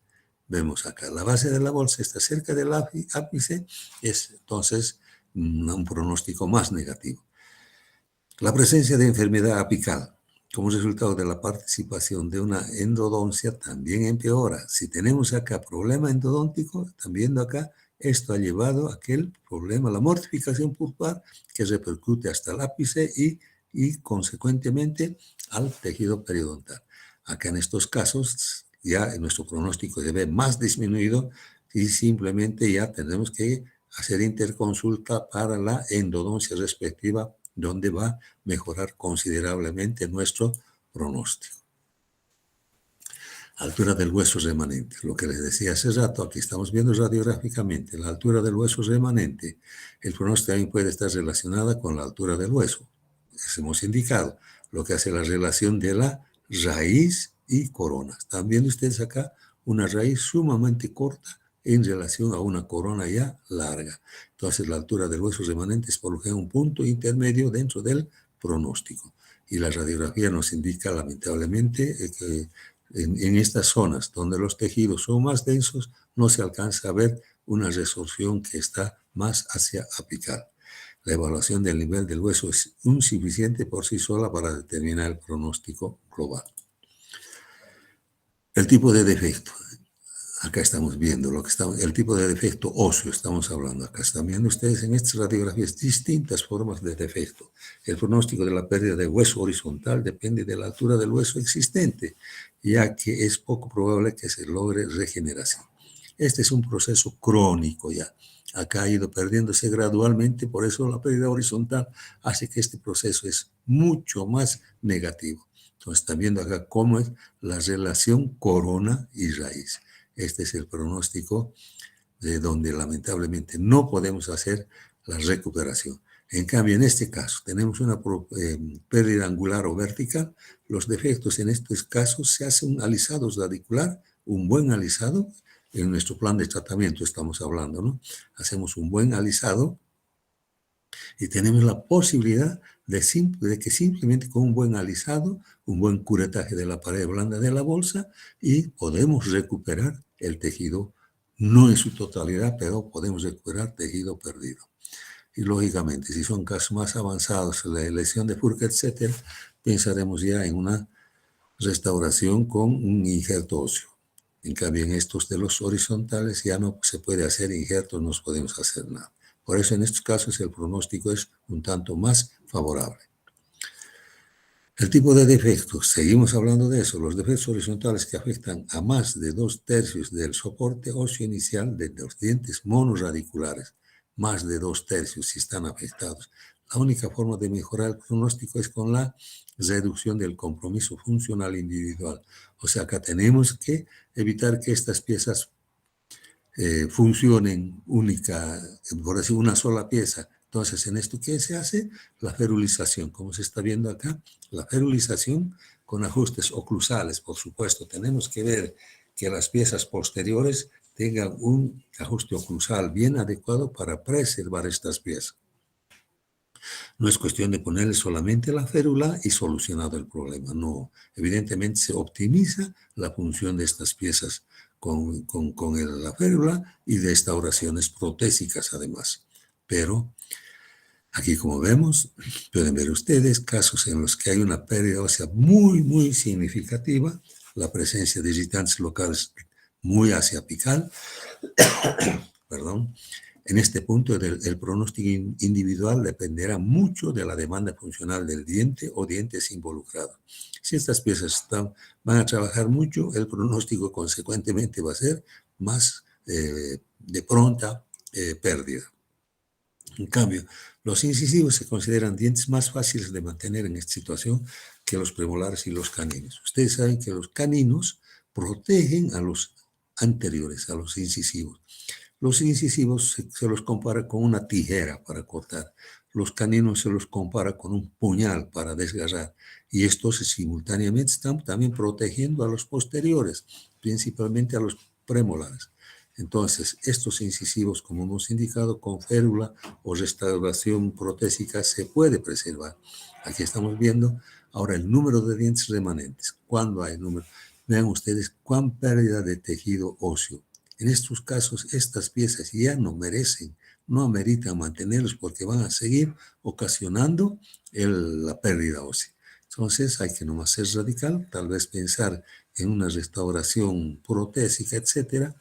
Vemos acá, la base de la bolsa está cerca del ápice, es entonces un pronóstico más negativo. La presencia de enfermedad apical como resultado de la participación de una endodoncia también empeora. Si tenemos acá problema endodóntico, están viendo acá, esto ha llevado a aquel problema, la mortificación pulpar, que repercute hasta el ápice y consecuentemente al tejido periodontal. Acá en estos casos ya nuestro pronóstico se ve más disminuido y simplemente ya tenemos que hacer interconsulta para la endodoncia respectiva, donde va a mejorar considerablemente nuestro pronóstico. Altura del hueso remanente. Lo que les decía hace rato, aquí estamos viendo radiográficamente la altura del hueso remanente. El pronóstico también puede estar relacionada con la altura del hueso. Eso hemos indicado, lo que hace la relación de la raíz y corona. Están viendo ustedes acá una raíz sumamente corta en relación a una corona ya larga. Entonces, la altura del hueso remanente es por lo general un punto intermedio dentro del pronóstico. Y la radiografía nos indica, lamentablemente, que en estas zonas donde los tejidos son más densos, no se alcanza a ver una resorción que está más hacia apical. La evaluación del nivel del hueso es insuficiente por sí sola para determinar el pronóstico global. El tipo de defecto. Acá estamos viendo el tipo de defecto óseo, estamos hablando. Acá están viendo ustedes en estas radiografías distintas formas de defecto. El pronóstico de la pérdida de hueso horizontal depende de la altura del hueso existente, ya que es poco probable que se logre regeneración. Este es un proceso crónico ya. Acá ha ido perdiéndose gradualmente, por eso la pérdida horizontal hace que este proceso es mucho más negativo. Entonces, están viendo acá cómo es la relación corona y raíz. Este es el pronóstico de donde lamentablemente no podemos hacer la recuperación. En cambio, en este caso, tenemos una pérdida angular o vertical. Los defectos en estos casos se hacen alisados radicular, un buen alisado. En nuestro plan de tratamiento estamos hablando, ¿no? Hacemos un buen alisado y tenemos la posibilidad de que simplemente con un buen alisado, un buen curetaje de la pared blanda de la bolsa, y podemos recuperar el tejido, no en su totalidad, pero podemos recuperar tejido perdido. Y lógicamente, si son casos más avanzados, la lesión de Furka, etc., pensaremos ya en una restauración con un injerto óseo. En cambio, en estos de los horizontales ya no se puede hacer injertos, no podemos hacer nada. Por eso en estos casos el pronóstico es un tanto más favorable. El tipo de defectos, seguimos hablando de eso, los defectos horizontales que afectan a más de 2/3 del soporte óseo inicial de los dientes monorradiculares, más de 2/3 si están afectados. La única forma de mejorar el pronóstico es con la reducción del compromiso funcional individual. O sea, acá tenemos que evitar que estas piezas funcionen por decir, una sola pieza. Entonces, en esto, ¿qué se hace? La ferulización, como se está viendo acá, la ferulización con ajustes oclusales, por supuesto. Tenemos que ver que las piezas posteriores tengan un ajuste oclusal bien adecuado para preservar estas piezas. No es cuestión de ponerle solamente la férula y solucionado el problema, no. Evidentemente se optimiza la función de estas piezas con la férula y de restauraciones protésicas además. Pero aquí, como vemos, pueden ver ustedes casos en los que hay una pérdida ósea muy, muy significativa, la presencia de irritantes locales muy hacia apical, perdón. En este punto, el pronóstico individual dependerá mucho de la demanda funcional del diente o dientes involucrados. Si estas piezas van a trabajar mucho, el pronóstico consecuentemente va a ser más de pronta pérdida. En cambio, los incisivos se consideran dientes más fáciles de mantener en esta situación que los premolares y los caninos. Ustedes saben que los caninos protegen a los anteriores, a los incisivos. Los incisivos se los compara con una tijera para cortar. Los caninos se los compara con un puñal para desgarrar. Y estos simultáneamente están también protegiendo a los posteriores, principalmente a los premolares. Entonces, estos incisivos, como hemos indicado, con férula o restauración protésica se puede preservar. Aquí estamos viendo ahora el número de dientes remanentes. ¿Cuándo hay número? Vean ustedes cuán pérdida de tejido óseo. En estos casos, estas piezas ya no merecen, no ameritan mantenerlos porque van a seguir ocasionando la pérdida ósea. Entonces, hay que nomás ser radical, tal vez pensar en una restauración protésica, etcétera,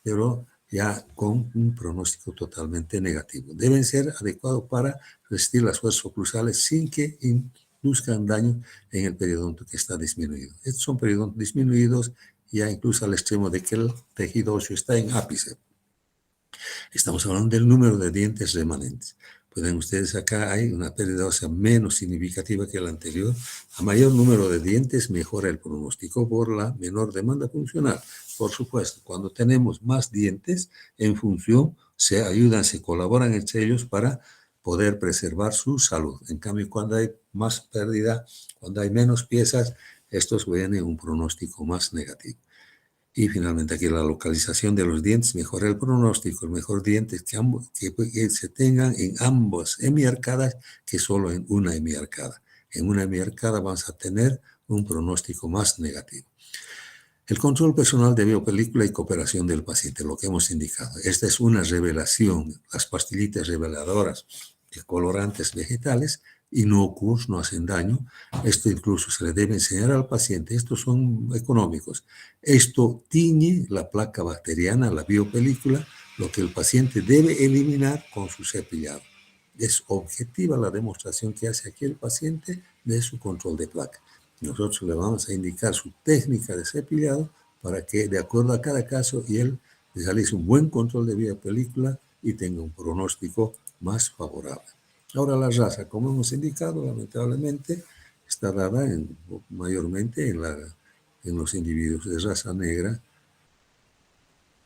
pero ya con un pronóstico totalmente negativo. Deben ser adecuados para resistir las fuerzas oclusales sin que induzcan daño en el periodonto que está disminuido. Estos son periodontos disminuidos ya incluso al extremo de que el tejido óseo está en ápice. Estamos hablando del número de dientes remanentes. Pueden ustedes acá hay una pérdida ósea menos significativa que la anterior. A mayor número de dientes mejora el pronóstico por la menor demanda funcional. Por supuesto, cuando tenemos más dientes en función, se ayudan, se colaboran entre ellos para poder preservar su salud. En cambio, cuando hay más pérdida, cuando hay menos piezas, estos tienen un pronóstico más negativo. Y finalmente aquí la localización de los dientes mejora el pronóstico. El mejor diente es que se tengan en ambas hemiarcadas que solo en una hemiarcada. En una hemiarcada vamos a tener un pronóstico más negativo. El control personal de biopelícula y cooperación del paciente, lo que hemos indicado. Esta es una revelación. Las pastillitas reveladoras de colorantes vegetales inocuos, no hacen daño. Esto incluso se le debe enseñar al paciente. Estos son económicos. Esto tiñe la placa bacteriana, la biopelícula, lo que el paciente debe eliminar con su cepillado. Es objetiva la demostración que hace aquí el paciente de su control de placa. Nosotros le vamos a indicar su técnica de cepillado para que, de acuerdo a cada caso, y él realice un buen control de biopelícula y tenga un pronóstico más favorable. Ahora la raza, como hemos indicado, lamentablemente está dada mayormente en los individuos de raza negra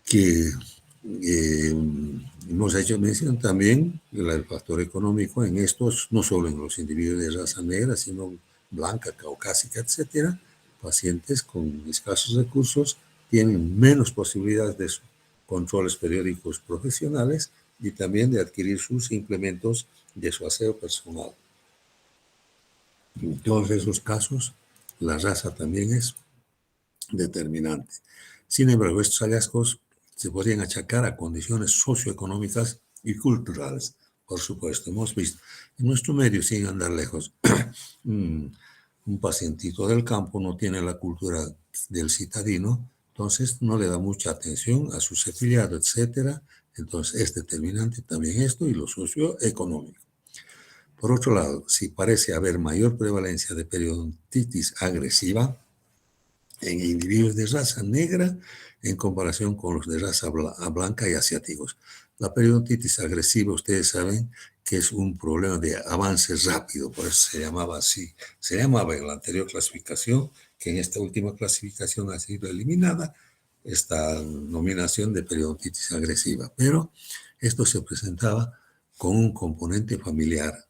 que hemos hecho mención también del factor económico en estos, no solo en los individuos de raza negra, sino blanca, caucásica, etcétera. Pacientes con escasos recursos tienen menos posibilidades de controles periódicos profesionales y también de adquirir sus implementos de su aseo personal. En todos esos casos, la raza también es determinante. Sin embargo, estos hallazgos se podrían achacar a condiciones socioeconómicas y culturales. Por supuesto, hemos visto en nuestro medio, sin andar lejos, un pacientito del campo no tiene la cultura del citadino, entonces no le da mucha atención a su cepillado, etcétera. Entonces es determinante también esto y lo socioeconómico. Por otro lado, si parece haber mayor prevalencia de periodontitis agresiva en individuos de raza negra en comparación con los de raza blanca y asiáticos. La periodontitis agresiva, ustedes saben que es un problema de avance rápido, por eso se llamaba así. Se llamaba en la anterior clasificación, que en esta última clasificación ha sido eliminada, esta nominación de periodontitis agresiva. Pero esto se presentaba con un componente familiar.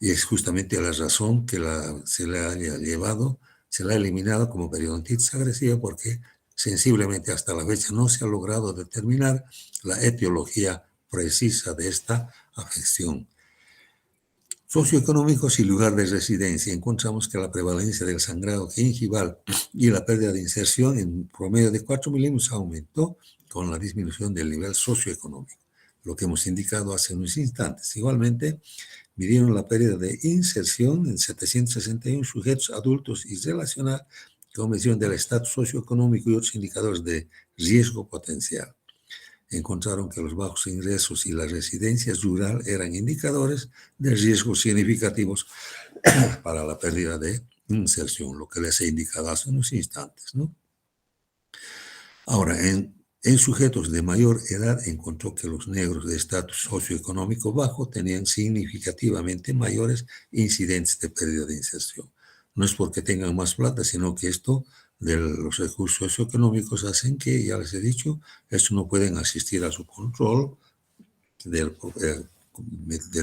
Y es justamente la razón que se le haya llevado, se la ha eliminado como periodontitis agresiva porque sensiblemente hasta la fecha no se ha logrado determinar la etiología precisa de esta afección. Socioeconómicos y lugar de residencia. Encontramos que la prevalencia del sangrado gingival y la pérdida de inserción en promedio de 4 milímetros aumentó con la disminución del nivel socioeconómico, lo que hemos indicado hace unos instantes. Igualmente, midieron la pérdida de inserción en 761 sujetos adultos y relacionada con medición del estatus socioeconómico y otros indicadores de riesgo potencial. Encontraron que los bajos ingresos y la residencia rural eran indicadores de riesgos significativos para la pérdida de inserción, lo que les he indicado hace unos instantes, ¿no? Ahora, en sujetos de mayor edad encontró que los negros de estatus socioeconómico bajo tenían significativamente mayores incidentes de pérdida de inserción. No es porque tengan más plata, sino que esto de los recursos socioeconómicos hacen que, ya les he dicho, estos no pueden asistir a su control del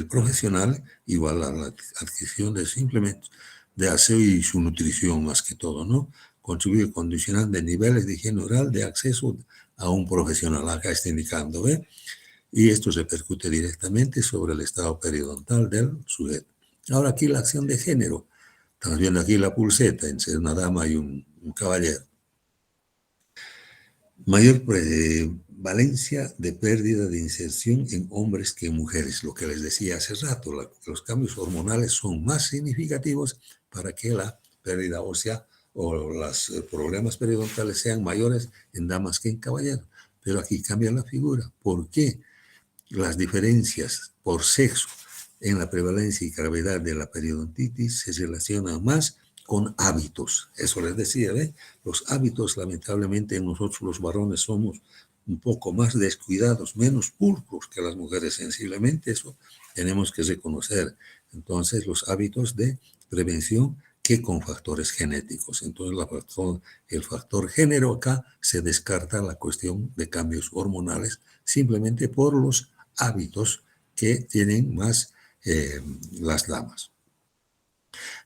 profesional, igual a la adquisición de implementos de aseo y su nutrición más que todo, ¿no? contribuye condicionando niveles de higiene oral de acceso a un profesional. Acá está indicando, ¿ve? Y esto repercute directamente sobre el estado periodontal del sujeto. Ahora aquí la acción de género. Estamos viendo aquí la pulseta entre una dama y un caballero. Mayor prevalencia de pérdida de inserción en hombres que en mujeres. Lo que les decía hace rato, los cambios hormonales son más significativos para que la pérdida ósea o los problemas periodontales sean mayores en damas que en caballeros. Pero aquí cambia la figura. ¿Por qué? Las diferencias por sexo en la prevalencia y gravedad de la periodontitis se relacionan más con hábitos. Eso les decía, ¿ve? Los hábitos, lamentablemente, nosotros los varones somos un poco más descuidados, menos pulcros que las mujeres sensiblemente, eso tenemos que reconocer. Entonces, los hábitos de prevención que con factores genéticos. Entonces, el factor género acá se descarta la cuestión de cambios hormonales simplemente por los hábitos que tienen más las damas.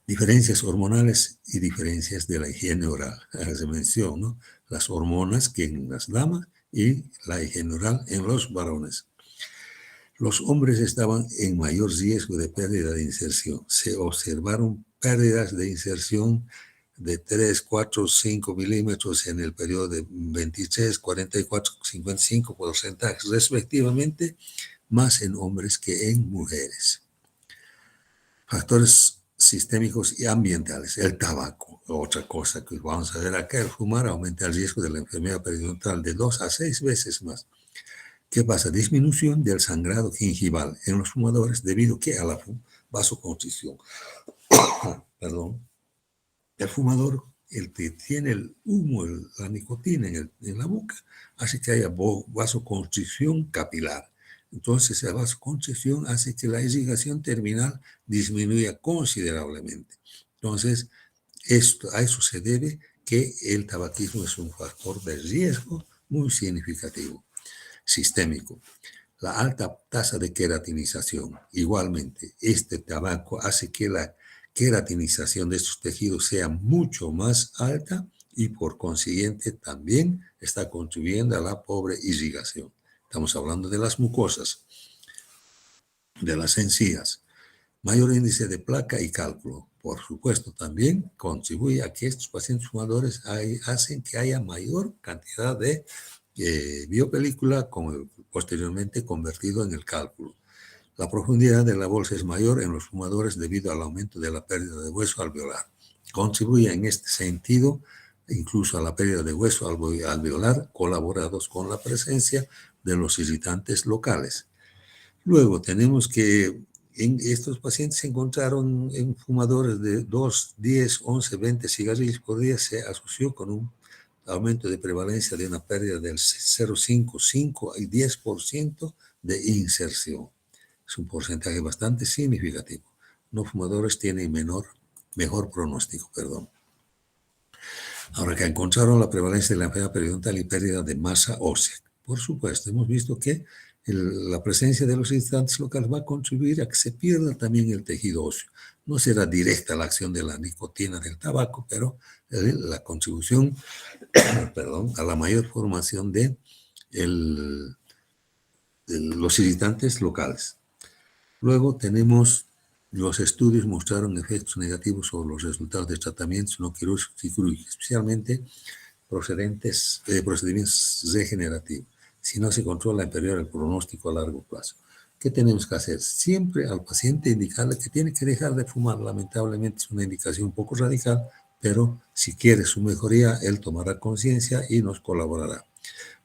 Diferencias hormonales y diferencias de la higiene oral. Se menciona, ¿no? Las hormonas que en las damas y la higiene oral en los varones. Los hombres estaban en mayor riesgo de pérdida de inserción. Se observaron pérdidas de inserción de 3, 4, 5 milímetros en el periodo de 23, 44, 55 porcentajes respectivamente, más en hombres que en mujeres. Factores sistémicos y ambientales. El tabaco, otra cosa que vamos a ver acá, el fumar aumenta el riesgo de la enfermedad periodontal de 2 a 6 veces más. ¿Qué pasa? Disminución del sangrado gingival en los fumadores debido a la vasoconstricción. Perdón. El fumador, el que tiene el humo, la nicotina en la boca, hace que haya vasoconstricción capilar. Entonces, la vasoconstricción hace que la irrigación terminal disminuya considerablemente. Entonces, a eso se debe que el tabaquismo es un factor de riesgo muy significativo. Sistémico. La alta tasa de queratinización. Igualmente, este tabaco hace que la queratinización de estos tejidos sea mucho más alta y por consiguiente también está contribuyendo a la pobre irrigación. Estamos hablando de las mucosas, de las encías. Mayor índice de placa y cálculo. Por supuesto, también contribuye a que estos pacientes fumadores hacen que haya mayor cantidad de biopelícula, como posteriormente convertido en el cálculo. La profundidad de la bolsa es mayor en los fumadores debido al aumento de la pérdida de hueso alveolar. Contribuye en este sentido incluso a la pérdida de hueso alveolar, colaborados con la presencia de los irritantes locales. Luego tenemos que en estos pacientes se encontraron en fumadores de 2, 10, 11, 20 cigarrillos por día, se asoció con un aumento de prevalencia de una pérdida del 0,5, 5 y 10% de inserción. Es un porcentaje bastante significativo. No fumadores tienen mejor pronóstico, perdón. Ahora que encontraron la prevalencia de la enfermedad periodontal y pérdida de masa ósea. Por supuesto, hemos visto que la presencia de los irritantes locales va a contribuir a que se pierda también el tejido óseo. No será directa la acción de la nicotina del tabaco, pero la contribución a la mayor formación de los irritantes locales. Luego tenemos los estudios mostraron efectos negativos sobre los resultados de tratamientos no quirúrgicos y quirúrgicos, especialmente procedimientos regenerativos. Si no se controla, empeora el pronóstico a largo plazo. ¿Qué tenemos que hacer? Siempre al paciente indicarle que tiene que dejar de fumar. Lamentablemente es una indicación un poco radical, pero si quiere su mejoría, él tomará conciencia y nos colaborará.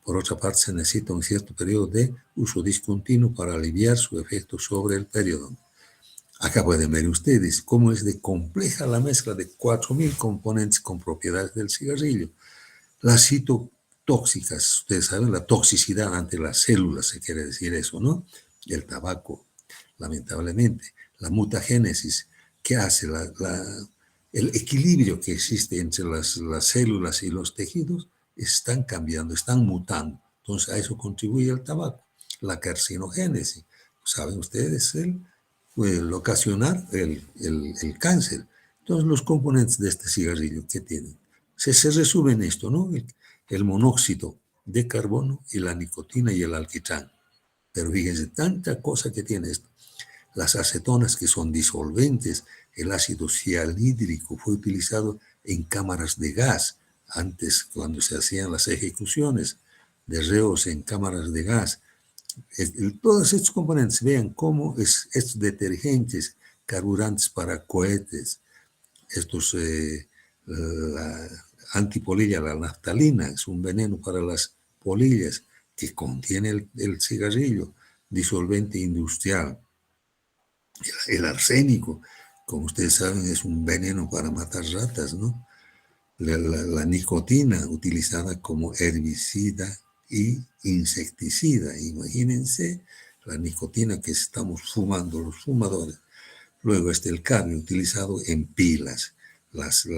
Por otra parte, se necesita un cierto periodo de uso discontinuo para aliviar su efecto sobre el periodonto. Acá pueden ver ustedes cómo es de compleja la mezcla de 4.000 componentes con propiedades del cigarrillo. Las citotóxicas, ustedes saben, la toxicidad ante las células, se quiere decir eso, ¿no? El tabaco, lamentablemente. La mutagénesis, que hace el equilibrio que existe entre las células y los tejidos, están cambiando, están mutando. Entonces, a eso contribuye el tabaco. La carcinogénesis, saben ustedes, el ocasionar el cáncer. Entonces, los componentes de este cigarrillo, ¿qué tienen? Se resume en esto, ¿no? El monóxido de carbono y la nicotina y el alquitrán. Pero fíjense, tanta cosa que tiene esto. Las acetonas que son disolventes, el ácido cianhídrico fue utilizado en cámaras de gas, antes cuando se hacían las ejecuciones de reos en cámaras de gas. Todos estos componentes, vean cómo estos detergentes, carburantes para cohetes, estos la antipolilla, la naftalina, es un veneno para las polillas que contiene el cigarrillo, disolvente industrial. El arsénico, como ustedes saben, es un veneno para matar ratas, ¿no? La nicotina utilizada como herbicida y insecticida. Imagínense la nicotina que estamos fumando los fumadores. Luego el cadmio utilizado en pilas, las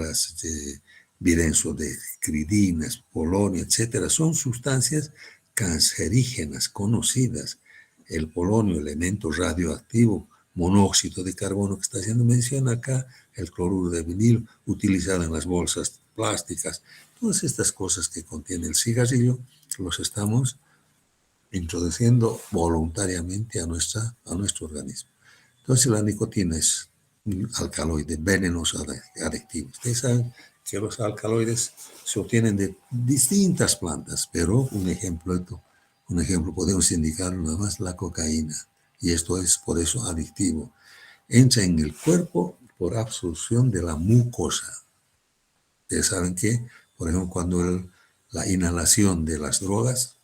benzodiazepidinas, polonio, etcétera, son sustancias cancerígenas conocidas. El polonio, elemento radioactivo, monóxido de carbono que está haciendo mención acá, el cloruro de vinilo utilizado en las bolsas plásticas, todas estas cosas que contiene el cigarrillo, los estamos introduciendo voluntariamente a nuestro organismo. Entonces la nicotina es un alcaloide venenoso adictivo. Ustedes saben que los alcaloides se obtienen de distintas plantas, pero un ejemplo podemos indicar nada más la cocaína. Y esto es por eso adictivo. Entra en el cuerpo por absorción de la mucosa. Ustedes saben que, por ejemplo, cuando la inhalación de las drogas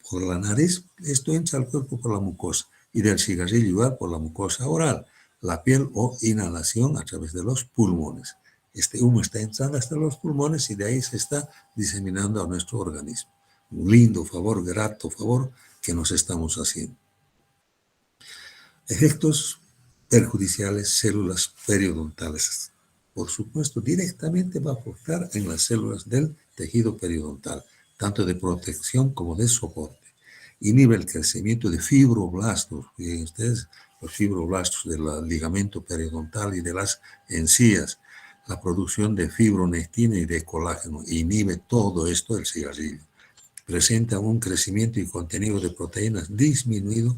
por la nariz, esto entra al cuerpo por la mucosa, y del cigarrillo igual por la mucosa oral, la piel o inhalación a través de los pulmones. Este humo está entrando hasta los pulmones y de ahí se está diseminando a nuestro organismo. Un lindo favor, grato favor que nos estamos haciendo. Efectos perjudiciales, células periodontales. Por supuesto, directamente va a afectar en las células del tejido periodontal, tanto de protección como de soporte. Inhibe el crecimiento de fibroblastos. Fíjense ustedes, los fibroblastos del ligamento periodontal y de las encías, la producción de fibronectina y de colágeno. Inhibe todo esto el cigarrillo. Presenta un crecimiento y contenido de proteínas disminuido,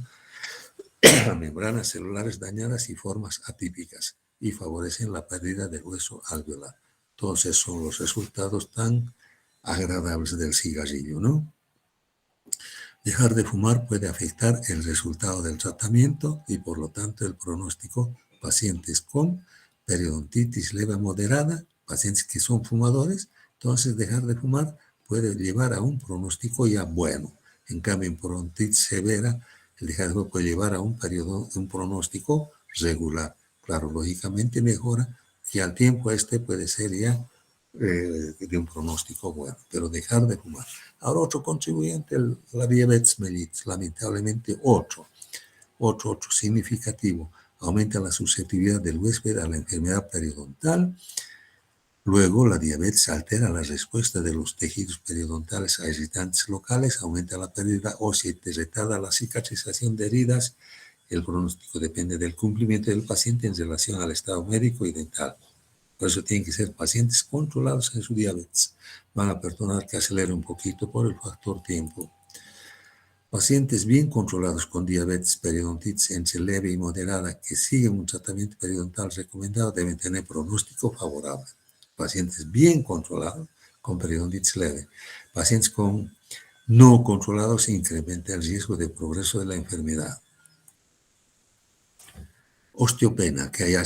membranas celulares dañadas y formas atípicas, y favorecen la pérdida del hueso alveolar. Entonces son los resultados tan agradables del cigarrillo, ¿no? Dejar de fumar puede afectar el resultado del tratamiento y por lo tanto el pronóstico. Pacientes con periodontitis leve moderada, pacientes que son fumadores, entonces dejar de fumar puede llevar a un pronóstico ya bueno. En cambio, en periodontitis severa, el dejar de fumar puede llevar a un pronóstico regular. Claro, lógicamente mejora que al tiempo puede ser ya de un pronóstico bueno, pero dejar de fumar. Ahora otro contribuyente, la diabetes mellitus, lamentablemente otro significativo, aumenta la susceptibilidad del huésped a la enfermedad periodontal. Luego, la diabetes altera la respuesta de los tejidos periodontales a irritantes locales, aumenta la pérdida ósea y retarda la cicatrización de heridas. El pronóstico depende del cumplimiento del paciente en relación al estado médico y dental. Por eso tienen que ser pacientes controlados en su diabetes. Van a perdonar que acelere un poquito por el factor tiempo. Pacientes bien controlados con diabetes periodontitis entre leve y moderada que siguen un tratamiento periodontal recomendado deben tener pronóstico favorable. Pacientes bien controlados con periodontitis leve. Pacientes no controlados incrementa el riesgo de progreso de la enfermedad. Osteopenia, que ya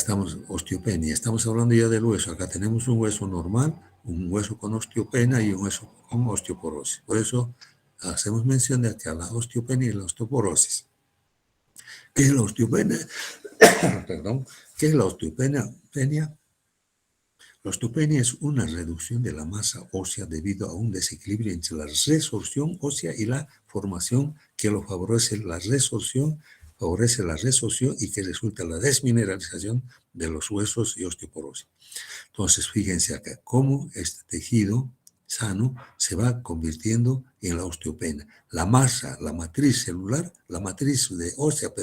osteopenia, estamos hablando ya del hueso. Acá tenemos un hueso normal, un hueso con osteopenia y un hueso con osteoporosis. Por eso hacemos mención de acá la osteopenia y la osteoporosis. ¿Qué es la osteopenia? Perdón. ¿Qué es la osteopenia? La osteopenia es una reducción de la masa ósea debido a un desequilibrio entre la resorción ósea y la formación que lo favorece la resorción y que resulta la desmineralización de los huesos y osteoporosis. Entonces, fíjense acá cómo este tejido sano se va convirtiendo en la osteopenia. La masa, la matriz celular, la matriz ósea,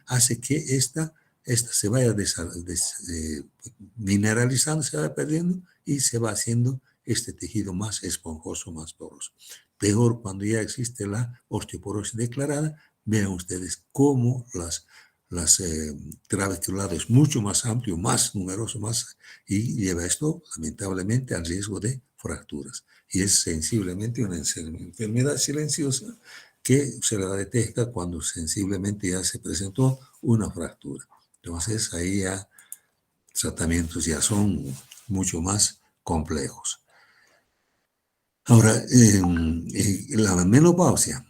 hace que esta se vaya mineralizando, se va perdiendo y se va haciendo este tejido más esponjoso, más poroso. Peor cuando ya existe la osteoporosis declarada, vean ustedes cómo las trabeculados es mucho más amplio, más numeroso, más, y lleva esto lamentablemente al riesgo de fracturas. Y es sensiblemente una enfermedad silenciosa que se la detecta cuando sensiblemente ya se presentó una fractura. Entonces ahí ya tratamientos ya son mucho más complejos. Ahora, en la menopausia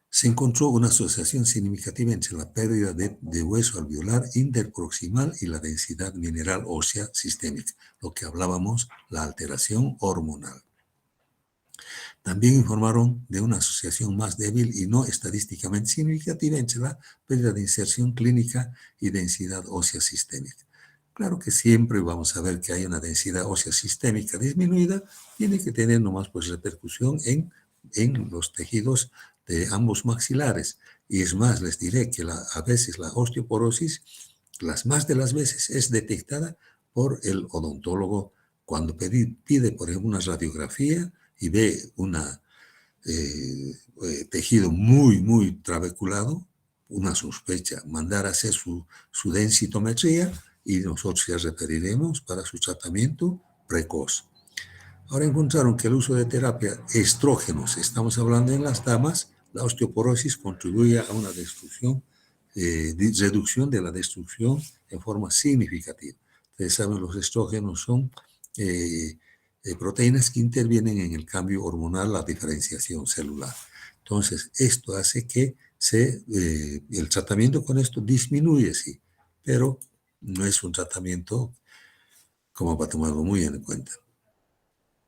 se encontró una asociación significativa entre la pérdida de hueso alveolar interproximal y la densidad mineral ósea sistémica, lo que hablábamos, la alteración hormonal. También informaron de una asociación más débil y no estadísticamente significativa entre la pérdida de inserción clínica y densidad ósea sistémica. Claro que siempre vamos a ver que hay una densidad ósea sistémica disminuida, tiene que tener nomás pues repercusión en los tejidos de ambos maxilares. Y es más, les diré que a veces la osteoporosis, las más de las veces, es detectada por el odontólogo cuando pide, por ejemplo, una radiografía y ve un tejido muy trabeculado, una sospecha, mandar a hacer su densitometría y nosotros ya referiremos para su tratamiento precoz. Ahora encontraron que el uso de terapia estrógenos, estamos hablando en las damas, la osteoporosis contribuye a una reducción de la destrucción en forma significativa. Ustedes saben, los estrógenos son proteínas que intervienen en el cambio hormonal, la diferenciación celular. Entonces, esto hace que el tratamiento con esto disminuye, sí, pero no es un tratamiento como para tomarlo muy en cuenta.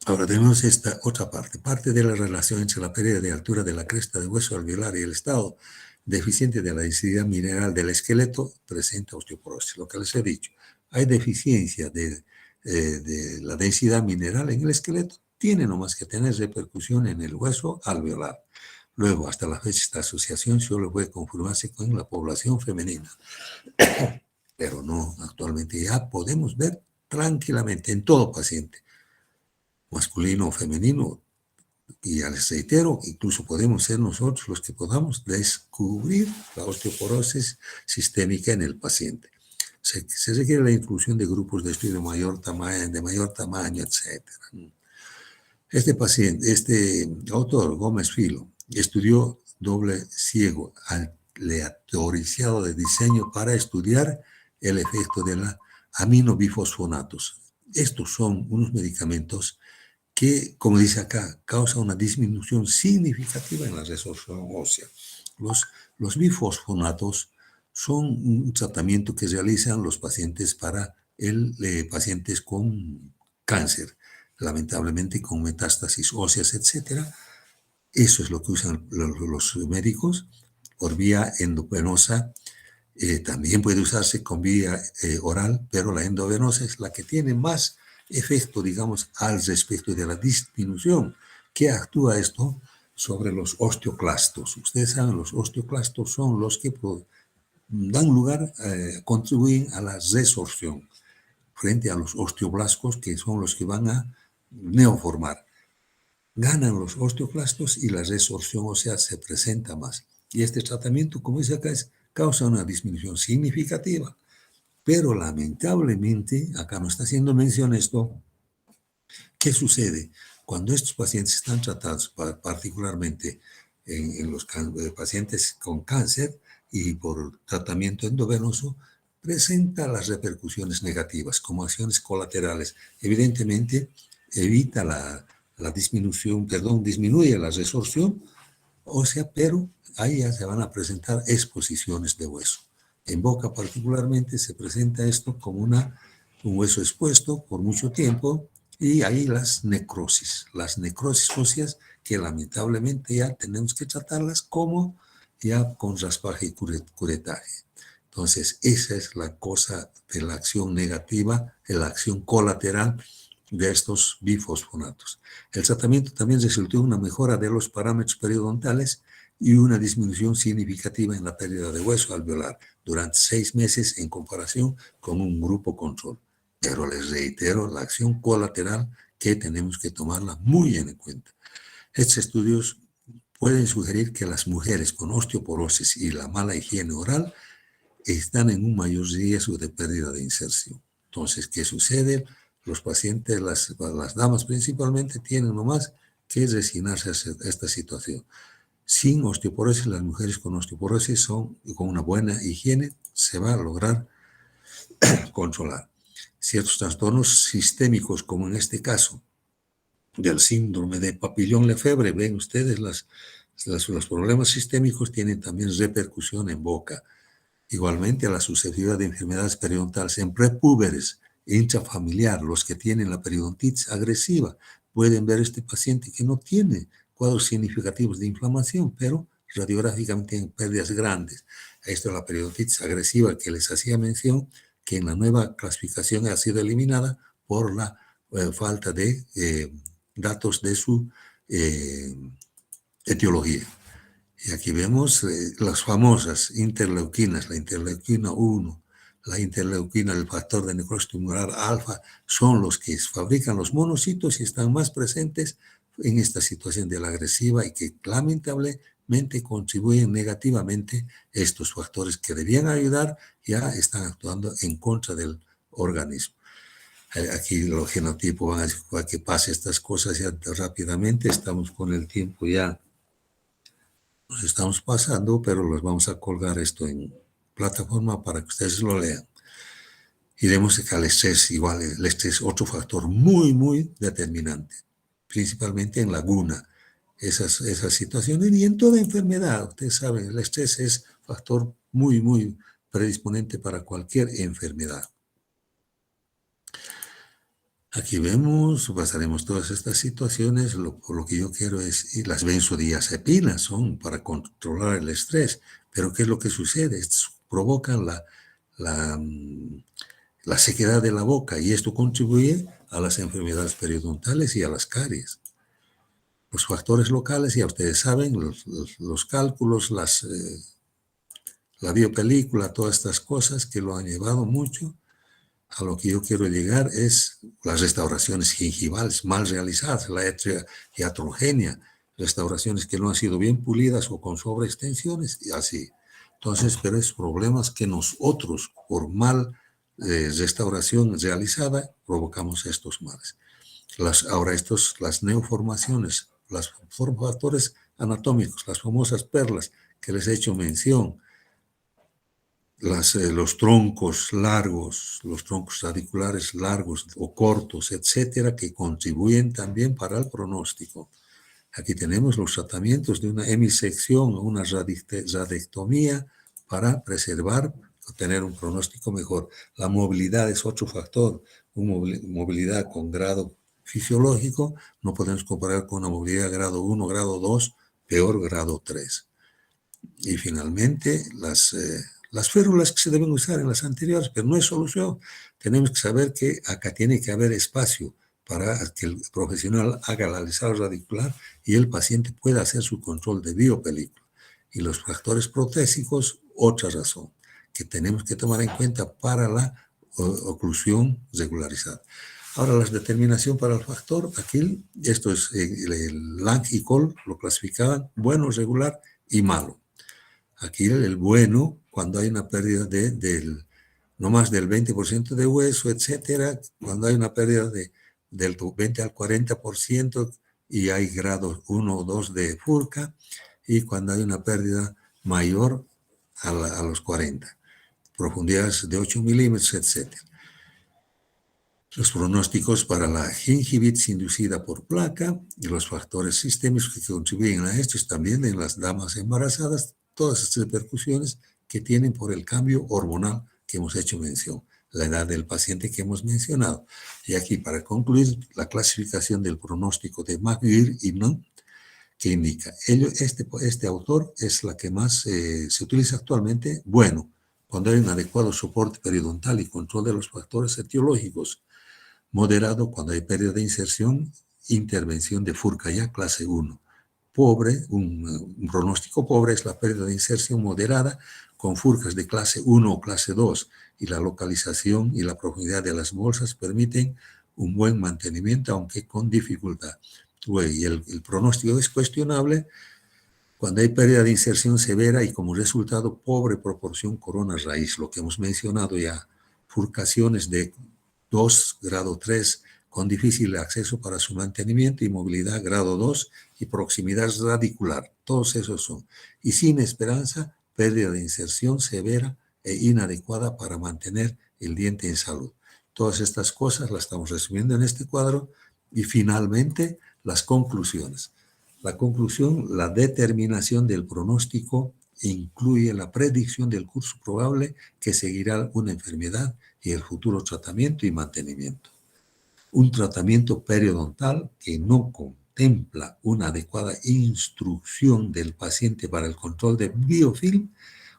Ahora tenemos esta otra parte de la relación entre la pérdida de altura de la cresta de hueso alveolar y el estado deficiente de la densidad mineral del esqueleto presenta osteoporosis. Lo que les he dicho, hay deficiencia de la densidad mineral en el esqueleto, tiene nomás que tener repercusión en el hueso alveolar. Luego, hasta la fecha, esta asociación solo puede confirmarse con la población femenina, pero no, actualmente ya podemos ver tranquilamente en todo paciente, masculino o femenino, y ya les reitero, incluso podemos ser nosotros los que podamos descubrir la osteoporosis sistémica en el paciente. Se requiere la inclusión de grupos de estudio de mayor tamaño, etc. Este autor, Gómez Filo, estudió doble ciego aleatorizado de diseño para estudiar el efecto de la aminobifosfonatos. Estos son unos medicamentos que, como dice acá, causa una disminución significativa en la resorción ósea. Los bifosfonatos son un tratamiento que realizan los pacientes para pacientes con cáncer, lamentablemente con metástasis óseas, etc. Eso es lo que usan los médicos por vía endovenosa. También puede usarse con vía oral, pero la endovenosa es la que tiene más efecto, digamos, al respecto de la disminución que actúa esto sobre los osteoclastos. Ustedes saben, los osteoclastos son los que dan lugar, contribuyen a la resorción frente a los osteoblastos, que son los que van a neoformar. Ganan los osteoclastos y la resorción ósea se presenta más. Y este tratamiento, como dice acá, causa una disminución significativa. Pero lamentablemente, acá no está haciendo mención esto, ¿qué sucede? Cuando estos pacientes están tratados, particularmente en los pacientes con cáncer y por tratamiento endovenoso, presenta las repercusiones negativas como acciones colaterales. Evidentemente, evita la disminución, disminuye la resorción ósea, pero ahí ya se van a presentar exposiciones de hueso. En boca particularmente se presenta esto como un hueso expuesto por mucho tiempo y ahí las necrosis óseas que lamentablemente ya tenemos que tratarlas como ya con raspaje y curetaje. Entonces esa es la cosa de la acción negativa, de la acción colateral de estos bifosfonatos. El tratamiento también resultó en una mejora de los parámetros periodontales y una disminución significativa en la pérdida de hueso alveolar durante 6 meses en comparación con un grupo control. Pero les reitero, la acción colateral que tenemos que tomarla muy en cuenta. Estos estudios pueden sugerir que las mujeres con osteoporosis y la mala higiene oral están en un mayor riesgo de pérdida de inserción. Entonces, ¿qué sucede? Los pacientes, las damas principalmente, tienen nomás que resignarse a esta situación. Sin osteoporosis, las mujeres con osteoporosis con una buena higiene, se va a lograr controlar. Ciertos trastornos sistémicos, como en este caso del síndrome de Papillon-Lefebvre, ven ustedes, los problemas sistémicos tienen también repercusión en boca. Igualmente, la susceptibilidad de enfermedades periodontales en prepúberes, intrafamiliar, los que tienen la periodontitis agresiva, pueden ver este paciente que no tiene cuadros significativos de inflamación, pero radiográficamente tienen pérdidas grandes. Esto es la periodontitis agresiva que les hacía mención, que en la nueva clasificación ha sido eliminada por la falta de datos de su etiología. Y aquí vemos las famosas interleuquinas, la interleuquina 1, la interleuquina, el factor de necrosis tumoral alfa, son los que fabrican los monocitos y están más presentes en esta situación de la agresiva y que lamentablemente contribuyen negativamente. Estos factores que debían ayudar ya están actuando en contra del organismo. Aquí los genotipos van a decir que pase estas cosas ya rápidamente, estamos con el tiempo ya. Nos estamos pasando, pero los vamos a colgar esto en plataforma para que ustedes lo lean. Y vemos que el estrés, igual, el estrés es otro factor muy, muy determinante, principalmente en laguna, esas situaciones y en toda enfermedad. Ustedes saben, el estrés es factor muy, muy predisponente para cualquier enfermedad. Aquí vemos, pasaremos todas estas situaciones, lo que yo quiero es, y las benzodiazepinas son para controlar el estrés, pero ¿qué es lo que sucede? Estos provocan la sequedad de la boca y esto contribuye a las enfermedades periodontales y a las caries. Los factores locales, ya ustedes saben, los cálculos, la biopelícula, todas estas cosas que lo han llevado mucho. A lo que yo quiero llegar es las restauraciones gingivales mal realizadas, la iatrogenia, restauraciones que no han sido bien pulidas o con sobreextensiones y así. Entonces, pero es problemas que nosotros, por mal restauración realizada, provocamos estos males. Ahora, las neoformaciones, los factores anatómicos, las famosas perlas que les he hecho mención, los troncos largos, los troncos radiculares largos o cortos, etcétera, que contribuyen también para el pronóstico. Aquí tenemos los tratamientos de una hemisección o una radectomía para preservar o tener un pronóstico mejor. La movilidad es otro factor, una movilidad con grado fisiológico, no podemos comparar con una movilidad grado 1, grado 2, peor grado 3. Y finalmente, las férulas que se deben usar en las anteriores, pero no es solución. Tenemos que saber que acá tiene que haber espacio para que el profesional haga la alisado radicular y el paciente pueda hacer su control de biopelícula. Y los factores protésicos, otra razón que tenemos que tomar en cuenta para la oclusión regularizada. Ahora, la determinación para el factor, aquí, esto es el Lang y Cole, lo clasificaban bueno, regular y malo. Aquí el bueno, cuando hay una pérdida no más del 20% de hueso, etcétera, cuando hay una pérdida del 20 al 40% y hay grado 1 o 2 de furca, y cuando hay una pérdida mayor a los 40, profundidades de 8 milímetros, etcétera. Los pronósticos para la gingivitis inducida por placa y los factores sistémicos que contribuyen a esto también en las damas embarazadas, todas estas repercusiones que tienen por el cambio hormonal que hemos hecho mención, la edad del paciente que hemos mencionado. Y aquí, para concluir, la clasificación del pronóstico de McGuire y Nunn, que indica, este autor es la que más se utiliza actualmente, bueno, cuando hay un adecuado soporte periodontal y control de los factores etiológicos, moderado cuando hay pérdida de inserción, intervención de furca ya clase 1. Pobre, un pronóstico pobre es la pérdida de inserción moderada con furcas de clase 1 o clase 2 y la localización y la profundidad de las bolsas permiten un buen mantenimiento, aunque con dificultad. Y el pronóstico es cuestionable cuando hay pérdida de inserción severa y como resultado pobre proporción corona-raíz, lo que hemos mencionado ya, furcaciones de 2, grado 3, con difícil acceso para su mantenimiento y movilidad grado 2 y proximidad radicular, todos esos son. Y sin esperanza, pérdida de inserción severa e inadecuada para mantener el diente en salud. Todas estas cosas las estamos resumiendo en este cuadro y finalmente las conclusiones. La conclusión, la determinación del pronóstico incluye la predicción del curso probable que seguirá una enfermedad y el futuro tratamiento y mantenimiento. Un tratamiento periodontal que no contempla una adecuada instrucción del paciente para el control de biofilm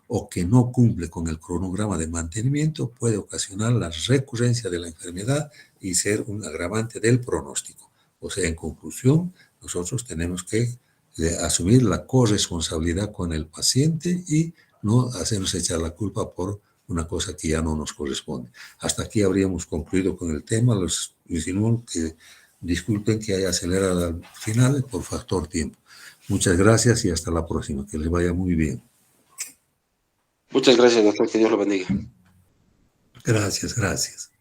o que no cumple con el cronograma de mantenimiento puede ocasionar la recurrencia de la enfermedad y ser un agravante del pronóstico. O sea, en conclusión, nosotros tenemos que asumir la corresponsabilidad con el paciente y no hacernos echar la culpa por una cosa que ya no nos corresponde. Hasta aquí habríamos concluido con el tema. Los insinúo que disculpen que haya acelerado al final por factor tiempo. Muchas gracias y hasta la próxima. Que les vaya muy bien. Muchas gracias, doctor. Que Dios lo bendiga. Gracias, gracias.